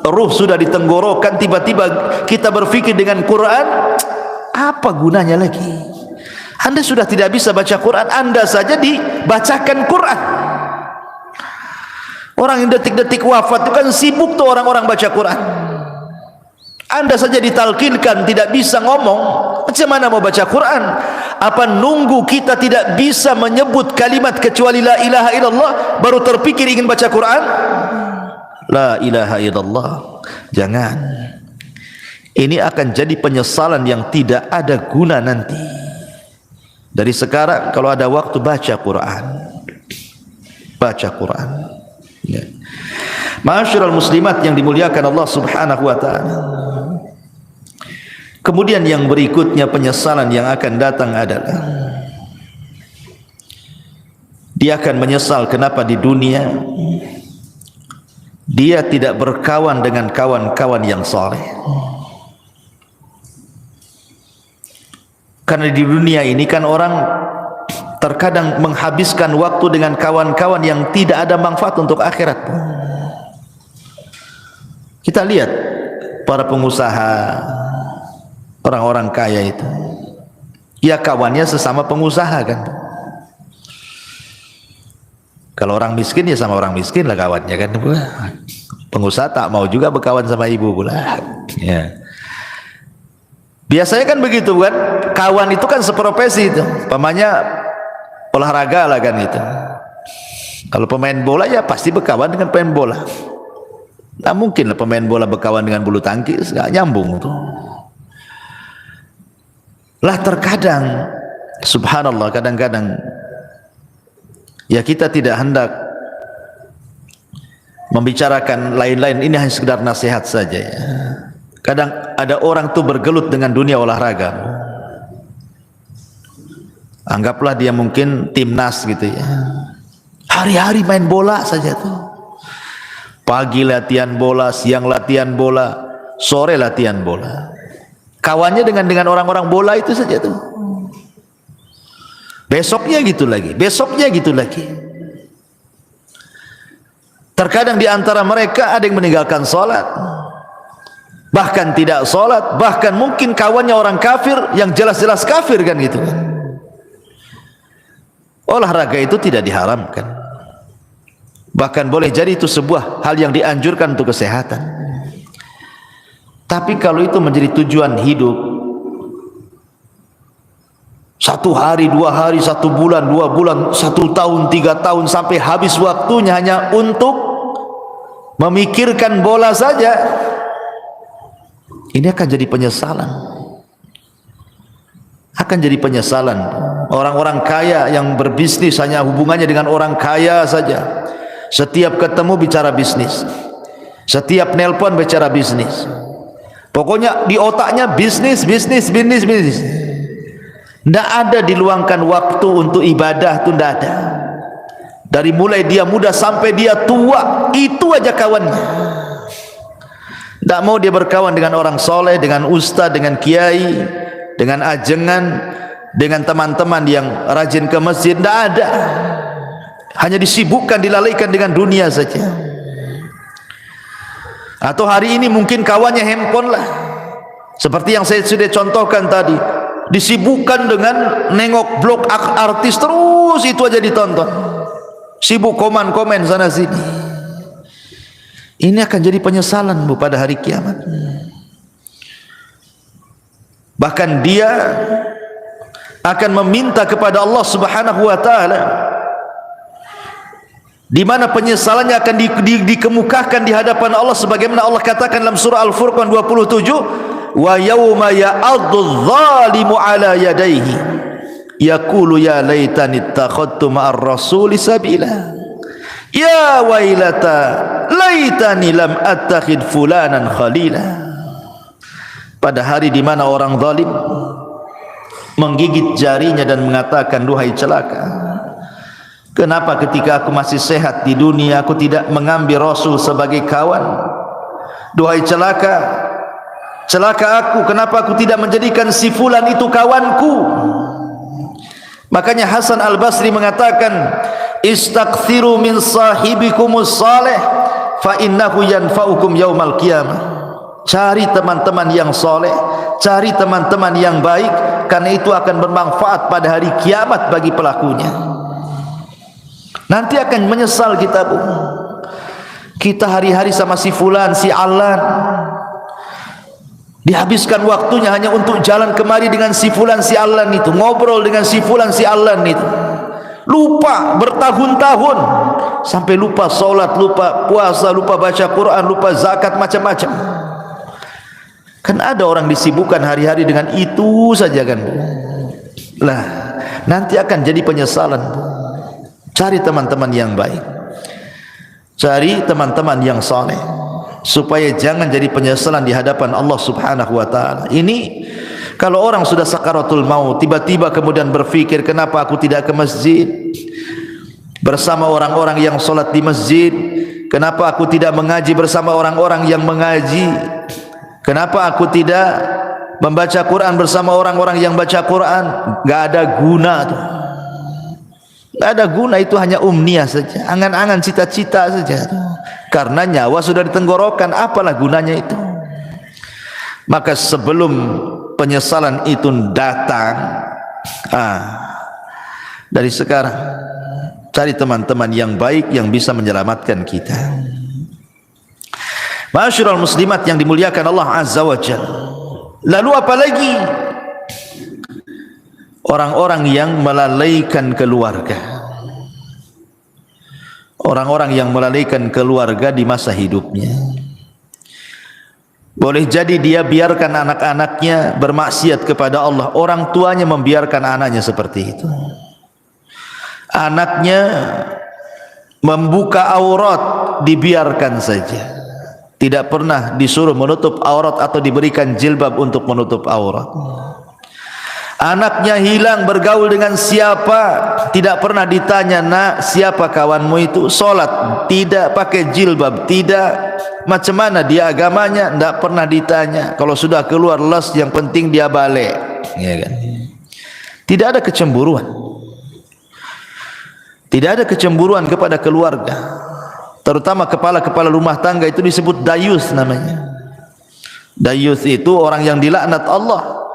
ruh sudah di tenggorokan, tiba-tiba kita berpikir dengan Quran, apa gunanya lagi? Anda sudah tidak bisa baca Quran, Anda saja dibacakan Quran. Orang yang detik-detik wafat itu kan sibuk tuh orang-orang baca Quran. Anda saja ditalkinkan tidak bisa ngomong, macam mana mau baca Quran? Apa nunggu kita tidak bisa menyebut kalimat kecuali la ilaha illallah baru terpikir ingin baca Quran? La ilaha illallah. Jangan. Ini akan jadi penyesalan yang tidak ada guna nanti. Dari sekarang kalau ada waktu baca Quran, baca Quran. Ya. Ma'asyiral muslimat yang dimuliakan Allah Subhanahu wa taala. Kemudian yang berikutnya penyesalan yang akan datang adalah dia akan menyesal kenapa di dunia dia tidak berkawan dengan kawan-kawan yang saleh. Karena di dunia ini kan orang terkadang menghabiskan waktu dengan kawan-kawan yang tidak ada manfaat untuk akhirat. Kita lihat para pengusaha, orang-orang kaya itu, ya kawannya sesama pengusaha kan. Kalau orang miskin ya sama orang miskin lah kawannya kan. Pengusaha tak mau juga berkawan sama ibu pula. Ya. Biasanya kan begitu kan. Kawan itu kan seprofesi itu. Pamanya olahraga lah kan itu. Kalau pemain bola ya pasti berkawan dengan pemain bola. Nah mungkin lah pemain bola berkawan dengan bulu tangkis, nggak nyambung tuh. Lah terkadang, subhanallah, kadang-kadang ya kita tidak hendak membicarakan lain-lain, ini hanya sekedar nasihat saja ya. Kadang ada orang tuh bergelut dengan dunia olahraga. Anggaplah dia mungkin timnas gitu ya. Hari-hari main bola saja tuh. Pagi latihan bola, siang latihan bola, sore latihan bola. Kawannya dengan orang-orang bola itu saja tuh. Besoknya gitu lagi, besoknya gitu lagi. Terkadang di antara mereka ada yang meninggalkan sholat, bahkan tidak sholat, bahkan mungkin kawannya orang kafir yang jelas-jelas kafir kan gitu. Olahraga itu tidak diharamkan, bahkan boleh jadi itu sebuah hal yang dianjurkan untuk kesehatan. Tapi kalau itu menjadi tujuan hidup, 1 hari, 2 hari, 1 bulan, 2 bulan, 1 tahun, 3 tahun, sampai habis waktunya hanya untuk memikirkan bola saja, ini akan jadi penyesalan. Akan jadi penyesalan. Orang-orang kaya yang berbisnis hanya hubungannya dengan orang kaya saja. Setiap ketemu bicara bisnis, setiap nelpon bicara bisnis. Pokoknya di otaknya bisnis, bisnis, bisnis, bisnis. Tidak ada diluangkan waktu untuk ibadah, itu tidak ada. Dari mulai dia muda sampai dia tua, itu aja kawannya. Tidak mau dia berkawan dengan orang soleh, dengan ustaz, dengan kiai, dengan ajengan, dengan teman-teman yang rajin ke masjid. Tidak ada. Hanya disibukkan, dilalaikan dengan dunia saja. Atau hari ini mungkin kawannya handphone lah, seperti yang saya sudah contohkan tadi. Disibukkan dengan nengok blog artis, terus itu aja ditonton, sibuk komen-komen sana sini. Ini akan jadi penyesalan Bu pada hari kiamat. Bahkan dia akan meminta kepada Allah Subhanahu wa taala, di mana penyesalannya akan dikemukakan di hadapan Allah, sebagaimana Allah katakan dalam surah Al-Furqan 27, wa yauma ya'addu dzalimu ala yadayhi yaqulu ya laitani ittakhadtu ma'ar rasuli sabila ya wailata laitani lam attakhid fulanan khalila. Pada hari di mana orang zalim menggigit jarinya dan mengatakan, duhai celaka, kenapa ketika aku masih sehat di dunia aku tidak mengambil Rasul sebagai kawan? Duhai celaka, celaka aku, kenapa aku tidak menjadikan si fulan itu kawanku? Makanya Hasan Al-Basri mengatakan, istaghfiru min sahibikumus salih fa innahu yanfa'ukum yaumal qiyamah. Cari teman-teman yang soleh, cari teman-teman yang baik, karena itu akan bermanfaat pada hari kiamat bagi pelakunya. Nanti akan menyesal kita Bu. Kita hari-hari sama si fulan, si alan, dihabiskan waktunya hanya untuk jalan kemari dengan si fulan, si alan itu, ngobrol dengan si fulan, si alan itu. Lupa bertahun-tahun, sampai lupa sholat, lupa puasa, lupa baca Quran, lupa zakat, macam-macam. Kan ada orang disibukkan hari-hari dengan itu saja kan Bu. Lah nanti akan jadi penyesalan Bu. Cari teman-teman yang baik, cari teman-teman yang saleh, supaya jangan jadi penyesalan di hadapan Allah Subhanahu wa taala. Ini kalau orang sudah sakaratul maut, tiba-tiba kemudian berpikir, kenapa aku tidak ke masjid? bersama orang-orang yang solat di masjid? Kenapa aku tidak mengaji bersama orang-orang yang mengaji? Kenapa aku tidak membaca Quran bersama orang-orang yang baca Quran? Gak ada guna tuh. Gak ada guna, itu hanya umniah saja, angan-angan, cita-cita saja tuh. Karena nyawa sudah di tenggorokan, apalah gunanya itu? Maka sebelum penyesalan itu datang, dari sekarang cari teman-teman yang baik yang bisa menyelamatkan kita. Ma'asyiral muslimat yang dimuliakan Allah Azza wa Jalla. Lalu apa lagi? Orang-orang yang melalaikan keluarga. Orang-orang yang melalaikan keluarga di masa hidupnya. Boleh jadi dia biarkan anak-anaknya bermaksiat kepada Allah. Orang tuanya membiarkan anaknya seperti itu. Anaknya membuka aurat, dibiarkan saja. Tidak pernah disuruh menutup aurat atau diberikan jilbab untuk menutup aurat. Anaknya hilang bergaul dengan siapa, tidak pernah ditanya, nak siapa kawanmu itu, solat tidak, pakai jilbab tidak, macam mana dia agamanya, tidak pernah ditanya. Kalau sudah keluar les, yang penting dia balik, ya kan? Tidak ada kecemburuan, tidak ada kecemburuan kepada keluarga. Terutama kepala-kepala rumah tangga itu disebut dayus namanya. Dayus itu orang yang dilaknat Allah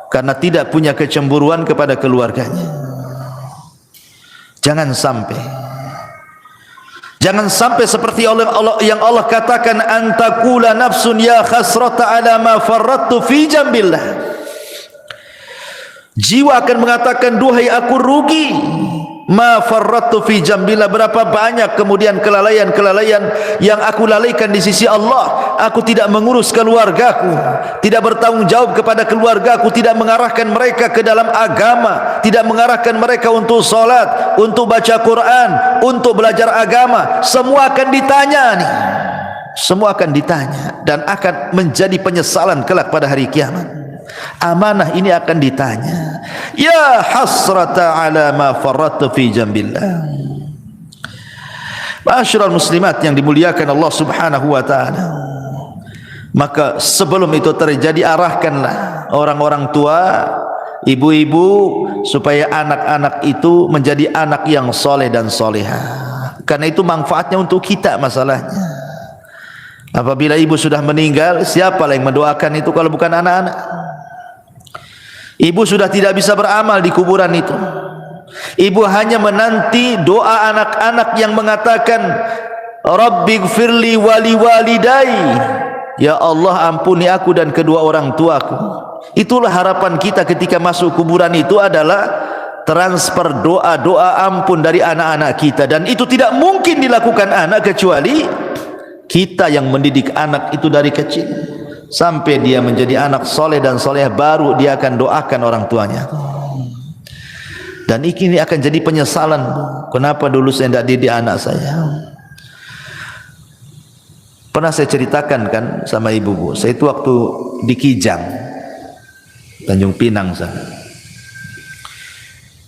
karena tidak punya kecemburuan kepada keluarganya. Jangan sampai seperti Allah yang Allah katakan, antakula nafsun ya khasrata ala ma farrattu fi jambillah. Jiwa akan mengatakan, duhai aku rugi, ma farrattu fi jambillah, berapa banyak kemudian kelalaian-kelalaian yang aku lalaikan di sisi Allah. Aku tidak mengurus keluargaku, tidak bertanggung jawab kepada keluargaku, tidak mengarahkan mereka ke dalam agama, tidak mengarahkan mereka untuk salat, untuk baca Quran, untuk belajar agama. Semua akan ditanya nih. Semua akan ditanya dan akan menjadi penyesalan kelak pada hari kiamat. Amanah ini akan ditanya. Ya hasrata ala ma farrattu fi jambillah. Ma'asyiral muslimat yang dimuliakan Allah Subhanahu wa taala. Maka sebelum itu terjadi, arahkanlah orang-orang tua, ibu-ibu, supaya anak-anak itu menjadi anak yang soleh dan solehah. Karena itu manfaatnya untuk kita masalahnya. Apabila ibu sudah meninggal, siapa yang mendoakan itu kalau bukan anak-anak? Ibu sudah tidak bisa beramal di kuburan itu. Ibu hanya menanti doa anak-anak yang mengatakan, Rabbighfirli wali walidai. Ya Allah, ampuni aku dan kedua orang tuaku. Itulah harapan kita ketika masuk kuburan itu, adalah transfer doa-doa ampun dari anak-anak kita. Dan itu tidak mungkin dilakukan anak kecuali kita yang mendidik anak itu dari kecil sampai dia menjadi anak soleh dan soleh, baru dia akan doakan orang tuanya. Dan ini akan jadi penyesalan, kenapa dulu saya tidak didik anak saya. Pernah saya ceritakan kan sama ibu-ibu, saya itu waktu di Kijang, Tanjung Pinang sana,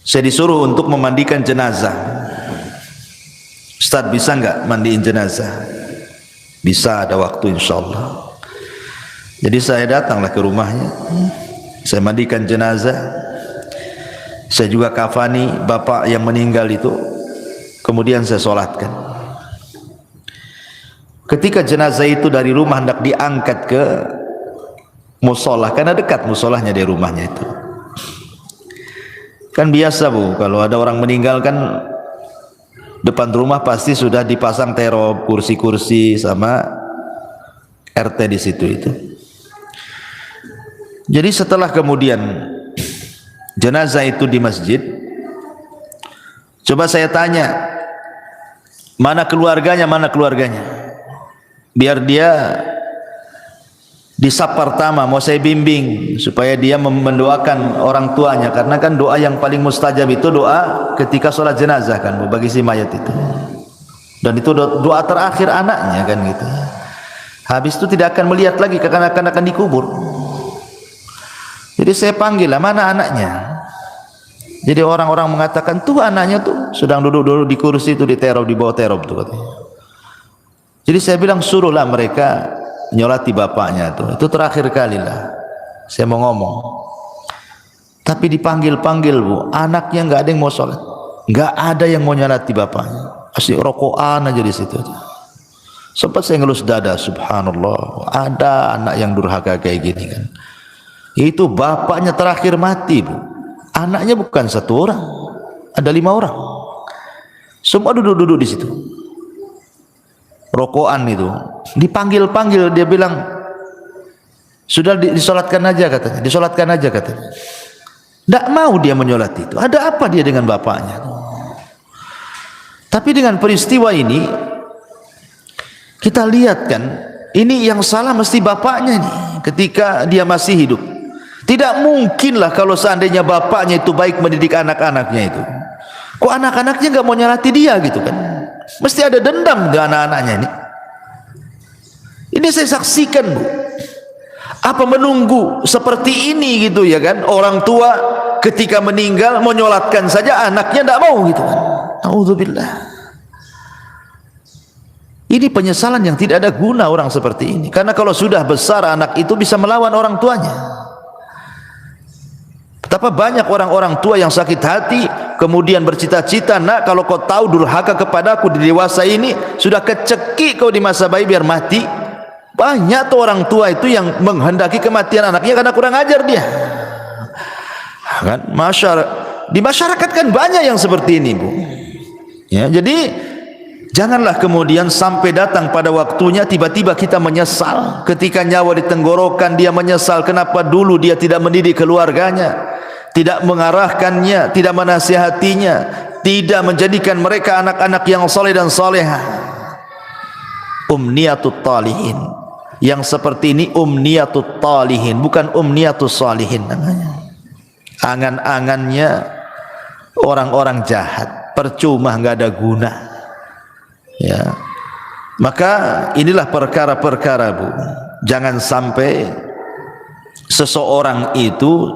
saya disuruh untuk memandikan jenazah. Ustaz, bisa enggak mandiin jenazah? Bisa, ada waktu insyaallah. Jadi saya datanglah ke rumahnya, saya mandikan jenazah, saya juga kafani bapak yang meninggal itu, kemudian saya solatkan. Ketika jenazah itu dari rumah hendak diangkat ke musola, karena dekat musolahnya dari rumahnya itu. Kan biasa bu, kalau ada orang meninggal kan depan rumah pasti sudah dipasang terop, kursi-kursi sama RT di situ itu. Jadi setelah kemudian jenazah itu di masjid, coba saya tanya, mana keluarganya, mana keluarganya? Biar dia di saf pertama mau saya bimbing supaya dia mendoakan orang tuanya, karena kan doa yang paling mustajab itu doa ketika sholat jenazah kan bagi si mayat itu, dan itu doa terakhir anaknya kan gitu. Habis itu tidak akan melihat lagi kekanak-kanak akan dikubur. Jadi saya panggil lah, mana anaknya? Jadi orang-orang mengatakan tuh anaknya tuh sedang duduk-duduk di kursi itu diteror, di bawah teror tuh katanya. Jadi saya bilang suruhlah mereka nyolati bapaknya tuh. Itu terakhir kali lah saya mau ngomong. Tapi dipanggil-panggil bu, anaknya nggak ada yang mau sholat, nggak ada yang mau nyolati bapaknya. Asli rokokan aja di situ. Sempat saya ngelus dada, subhanallah, ada anak yang durhaka kayak gini kan. Itu bapaknya terakhir mati bu, anaknya bukan satu orang, ada 5 orang, semua duduk-duduk di situ. Rokokan itu dipanggil-panggil, dia bilang sudah disolatkan aja katanya, disolatkan aja katanya. Tidak mau dia menyolat itu. Ada apa dia dengan bapaknya? Tapi dengan peristiwa ini kita lihat kan, ini yang salah mesti bapaknya nih ketika dia masih hidup. Tidak mungkinlah kalau seandainya bapaknya itu baik mendidik anak-anaknya itu, kok anak-anaknya nggak mau nyolati dia gitu kan? Mesti ada dendam dengan anak-anaknya ini. Ini saya saksikan bu. Apa menunggu seperti ini gitu ya kan? Orang tua ketika meninggal mau nyolatkan saja anaknya tidak mau gitu kan? Auzubillah. Ini penyesalan yang tidak ada guna orang seperti ini. Karena kalau sudah besar anak itu bisa melawan orang tuanya. Betapa banyak orang-orang tua yang sakit hati kemudian bercita-cita, nak kalau kau tahu durhaka kepadaku di dewasa ini, sudah kecekik kau di masa bayi biar mati. Banyak tuh orang tua itu yang menghendaki kematian anaknya karena kurang ajar dia kan. Di masyarakat kan banyak yang seperti ini bu ya. Jadi janganlah kemudian sampai datang pada waktunya tiba-tiba kita menyesal. Ketika nyawa di tenggorokan dia menyesal kenapa dulu dia tidak mendidik keluarganya, tidak mengarahkannya, tidak menasihatinya, tidak menjadikan mereka anak-anak yang soleh dan solehah. Umniyatut talihin yang seperti ini, umniyatut talihin, bukan umniyatus salihin namanya. Angan-angannya orang-orang jahat, percuma, nggak ada guna ya. Maka inilah perkara-perkara bu, jangan sampai seseorang itu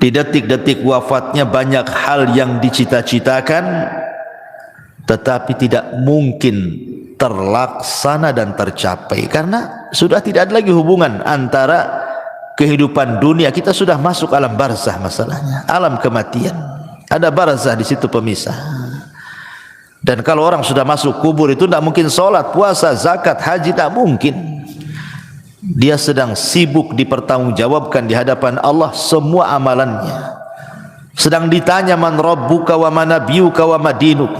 di detik-detik wafatnya banyak hal yang dicita-citakan tetapi tidak mungkin terlaksana dan tercapai karena sudah tidak ada lagi hubungan antara kehidupan dunia. Kita sudah masuk alam barzah, masalahnya alam kematian, ada barzah di situ pemisah. Dan kalau orang sudah masuk kubur itu tidak mungkin sholat, puasa, zakat, haji, tak mungkin. Dia sedang sibuk dipertanggungjawabkan di hadapan Allah semua amalannya, sedang ditanya man rabbuka wa man nabiyuka wa madinuk.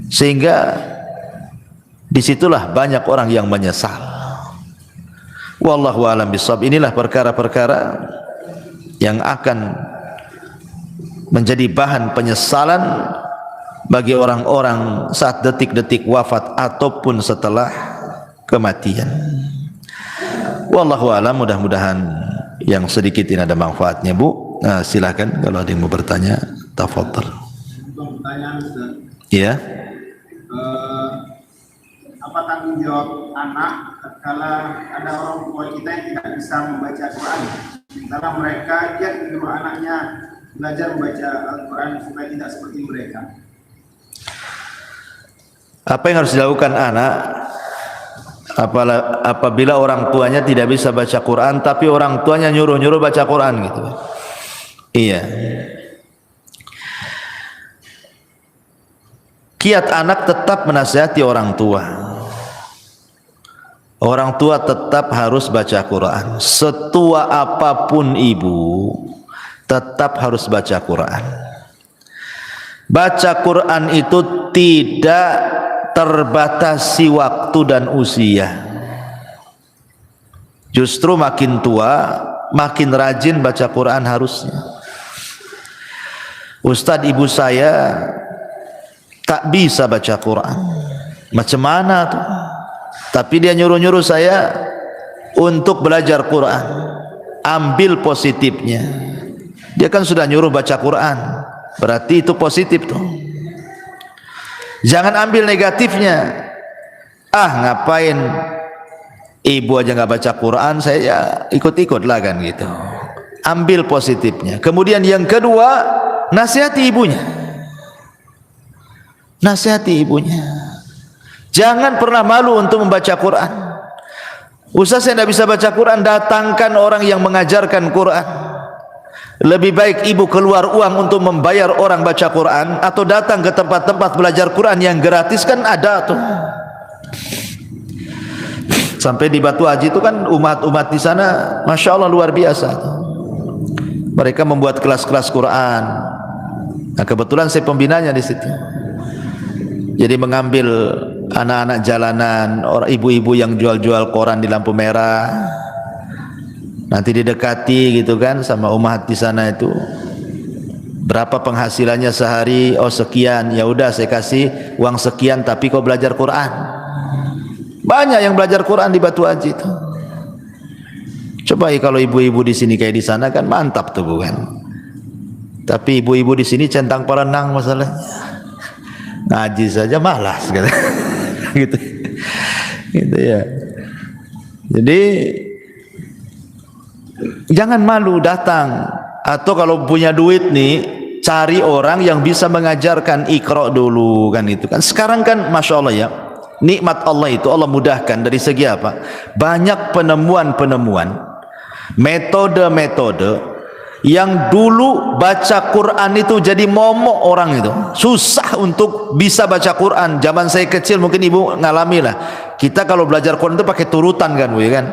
Sehingga disitulah banyak orang yang menyesal. Wallahu a'lam bishawab. Inilah perkara-perkara yang akan menjadi bahan penyesalan bagi orang-orang saat detik-detik wafat ataupun setelah kematian. Wallahu a'lam. Mudah-mudahan yang sedikit ini ada manfaatnya bu. Nah, silakan kalau ada yang mau bertanya, tafadhal. Pertanyaan Ustaz. Iya. Apa tanggung jawab anak tatkala ada orang tua kita yang tidak bisa membaca Al-Quran, sementara mereka giat menyuruh anaknya belajar membaca Al-Quran supaya tidak seperti mereka? Apa yang harus dilakukan anak apabila orang tuanya tidak bisa baca Quran tapi orang tuanya nyuruh-nyuruh baca Quran gitu? Iya. Kiat anak tetap menasihati orang tua. Orang tua tetap harus baca Quran. Setua apapun ibu, tetap harus baca Quran. Baca Quran itu tidak terbatasi waktu dan usia. Justru makin tua, makin rajin baca Quran harusnya. Ustadz ibu saya tak bisa baca Quran. Macam mana tuh? Tapi dia nyuruh-nyuruh saya untuk belajar Quran. Ambil positifnya. Dia kan sudah nyuruh baca Quran, berarti itu positif tuh. Jangan ambil negatifnya. Ah, ngapain ibu aja nggak baca Quran, saya ikut-ikut lah kan gitu. Ambil positifnya. Kemudian yang kedua, nasihati ibunya. Nasihati ibunya. Jangan pernah malu untuk membaca Quran. Ustaz, saya tidak bisa baca Quran, datangkan orang yang mengajarkan Quran. Lebih baik ibu keluar uang untuk membayar orang baca Quran atau datang ke tempat-tempat belajar Quran yang gratis, kan ada tuh. Sampai di Batu Haji itu kan umat-umat di sana, masya Allah luar biasa. Mereka membuat kelas-kelas Quran. Nah, kebetulan saya pembinanya di situ. Jadi mengambil anak-anak jalanan, orang ibu-ibu yang jual-jual koran di lampu merah. Nanti didekati gitu kan sama umat di sana itu. Berapa penghasilannya sehari? Oh sekian. Ya udah saya kasih uang sekian tapi kau belajar Quran. Banyak yang belajar Quran di Batu Haji itu. Coba kalau ibu-ibu di sini kayak di sana kan mantap tuh bukan? Tapi ibu-ibu di sini centang perenang masalahnya. Ngaji saja malas gitu. Gitu ya. Jadi jangan malu datang, atau kalau punya duit nih cari orang yang bisa mengajarkan Iqra dulu kan itu kan. Sekarang kan masya Allah ya, nikmat Allah itu Allah mudahkan dari segi apa? Banyak penemuan-penemuan, metode-metode yang dulu baca Quran itu jadi momok orang itu, susah untuk bisa baca Quran. Zaman saya kecil mungkin ibu ngalami lah, kita kalau belajar Quran itu pakai turutan kan bu ya kan,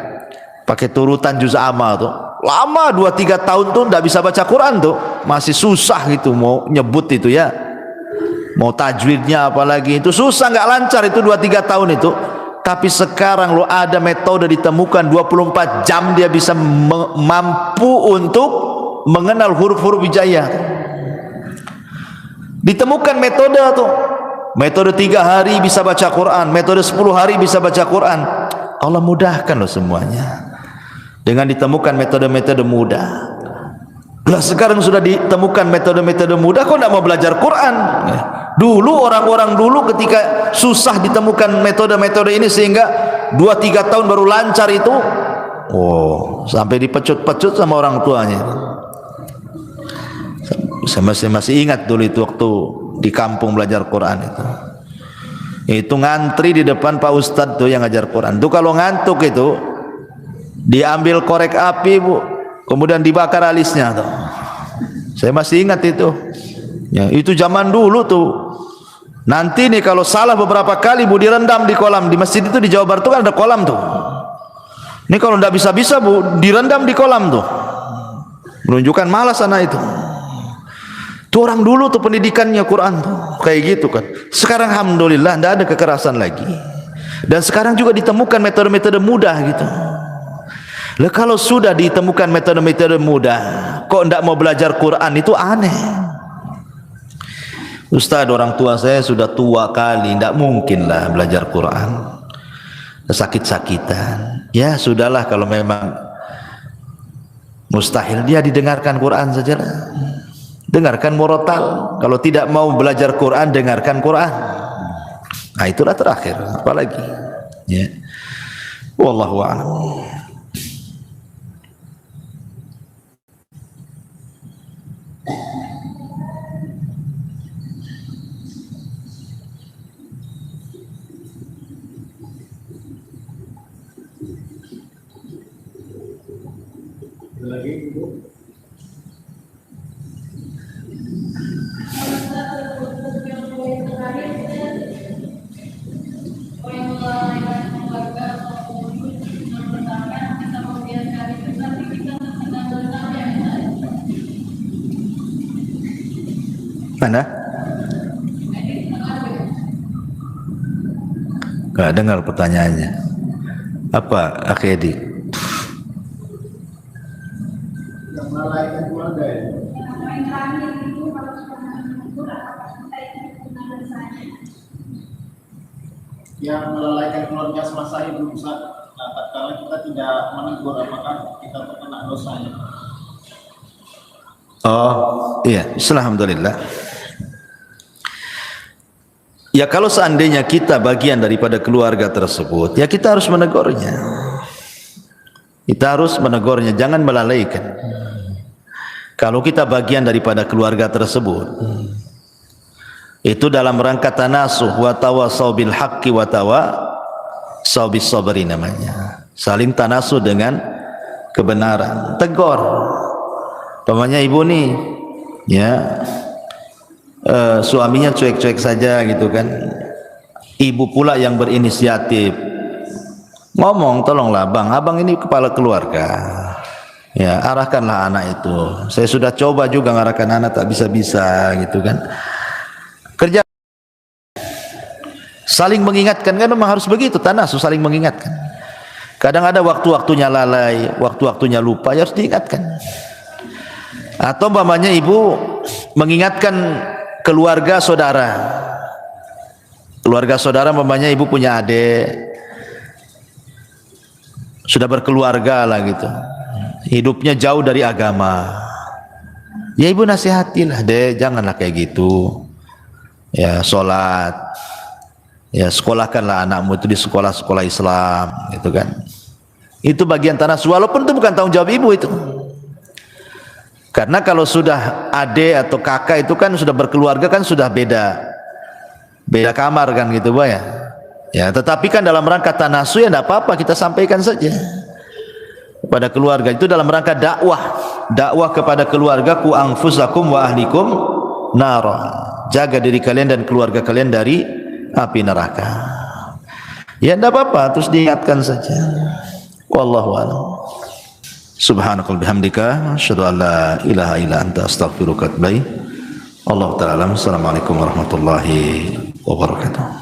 pakai turutan juz amma tuh, lama 2-3 tahun tuh nggak bisa baca Quran tuh, masih susah gitu mau nyebut itu ya, mau tajwidnya apalagi itu susah, nggak lancar itu 2-3 tahun itu. Tapi sekarang lo ada metode ditemukan 24 jam dia bisa mampu untuk mengenal huruf-huruf hijaiyah. Ditemukan metode tuh, metode 3 hari bisa baca Quran, metode 10 hari bisa baca Quran. Allah mudahkan loh semuanya dengan ditemukan metode-metode mudah. Lah sekarang sudah ditemukan metode-metode mudah, kok tidak mau belajar Quran? Dulu orang-orang dulu ketika susah ditemukan metode-metode ini sehingga 2-3 tahun baru lancar itu, oh sampai dipecut-pecut sama orang tuanya. Saya masih ingat dulu itu waktu di kampung belajar Quran itu ngantri di depan Pak Ustadz tuh yang ngajar Quran tuh, kalau ngantuk itu diambil korek api bu, kemudian dibakar alisnya tuh. Saya masih ingat itu ya, itu zaman dulu tuh. Nanti nih kalau salah beberapa kali bu direndam di kolam, di masjid itu di Jawa Barat tuh kan ada kolam tuh. Ini kalau nggak bisa bu direndam di kolam tuh, menunjukkan malas anak itu. Tuh orang dulu tuh pendidikannya Quran tuh kayak gitu kan. Sekarang alhamdulillah tidak ada kekerasan lagi, dan sekarang juga ditemukan metode-metode mudah gitu. Lah kalau sudah ditemukan metode-metode mudah, kok tidak mau belajar Quran, itu aneh. Ustaz, orang tua saya sudah tua kali, tidak mungkin lah belajar Quran, sakit-sakitan. Ya sudahlah, kalau memang mustahil dia didengarkan Quran saja lah. Dengarkan murotal. Kalau tidak mau belajar Quran, dengarkan Quran. Nah itulah terakhir, apalagi ya. Wallahu a'lam. Lagi ibu. Mana? Nggak dengar pertanyaannya. Apa Akhedi? Yang melalaikan keluarga ya. Yang melalaikan keluarga semasa hidup Ustaz. Nah, tatkala kita tidak menegur, apakah kita terkena dosanya? Oh iya, alhamdulillah. Ya kalau seandainya kita bagian daripada keluarga tersebut, ya kita harus menegurnya. Kita harus menegurnya, jangan melalaikan. Kalau kita bagian daripada keluarga tersebut, itu dalam rangka tanasuh wa tawassaw bil haqqi wa tawassaw bis sabri namanya. Saling tanasuh dengan kebenaran. Tegur. Pamannya ibu nih, ya, suaminya cuek-cuek saja gitu kan. Ibu pula yang berinisiatif. Ngomong, tolonglah bang, abang ini kepala keluarga. Ya, arahkanlah anak itu. Saya sudah coba juga ngarahkan anak, tak bisa-bisa gitu kan. Kerja saling mengingatkan, kan memang harus begitu, tanasuh saling mengingatkan. Kadang ada waktu-waktunya lalai, waktu-waktunya lupa, ya harus diingatkan. Atau umpamanya ibu mengingatkan keluarga saudara. Keluarga saudara umpamanya ibu punya adik, sudah berkeluarga lah gitu, hidupnya jauh dari agama. Ya ibu nasihatilah, deh janganlah kayak gitu. Ya sholat, ya sekolahkanlah anakmu itu di sekolah-sekolah Islam, gitu kan. Itu bagian tanasuh, walaupun itu bukan tanggung jawab ibu itu. Karena kalau sudah adik atau kakak itu kan sudah berkeluarga, kan sudah beda kamar kan gitu Pak ya. Ya, tetapi kan dalam rangka tanasuh ya tidak apa-apa, kita sampaikan saja kepada keluarga. Itu dalam rangka dakwah kepada keluarga, ku anfusakum wa ahlikum nara. Jaga diri kalian dan keluarga kalian dari api neraka. Ya tidak apa-apa, terus diingatkan saja. Wallahu a'lam. Subhanakal bihamdika asyhadu an la ilaha illa anta astaghfiruka wa atubu ilaik. Allahu ta'ala. Assalamualaikum warahmatullahi wabarakatuh.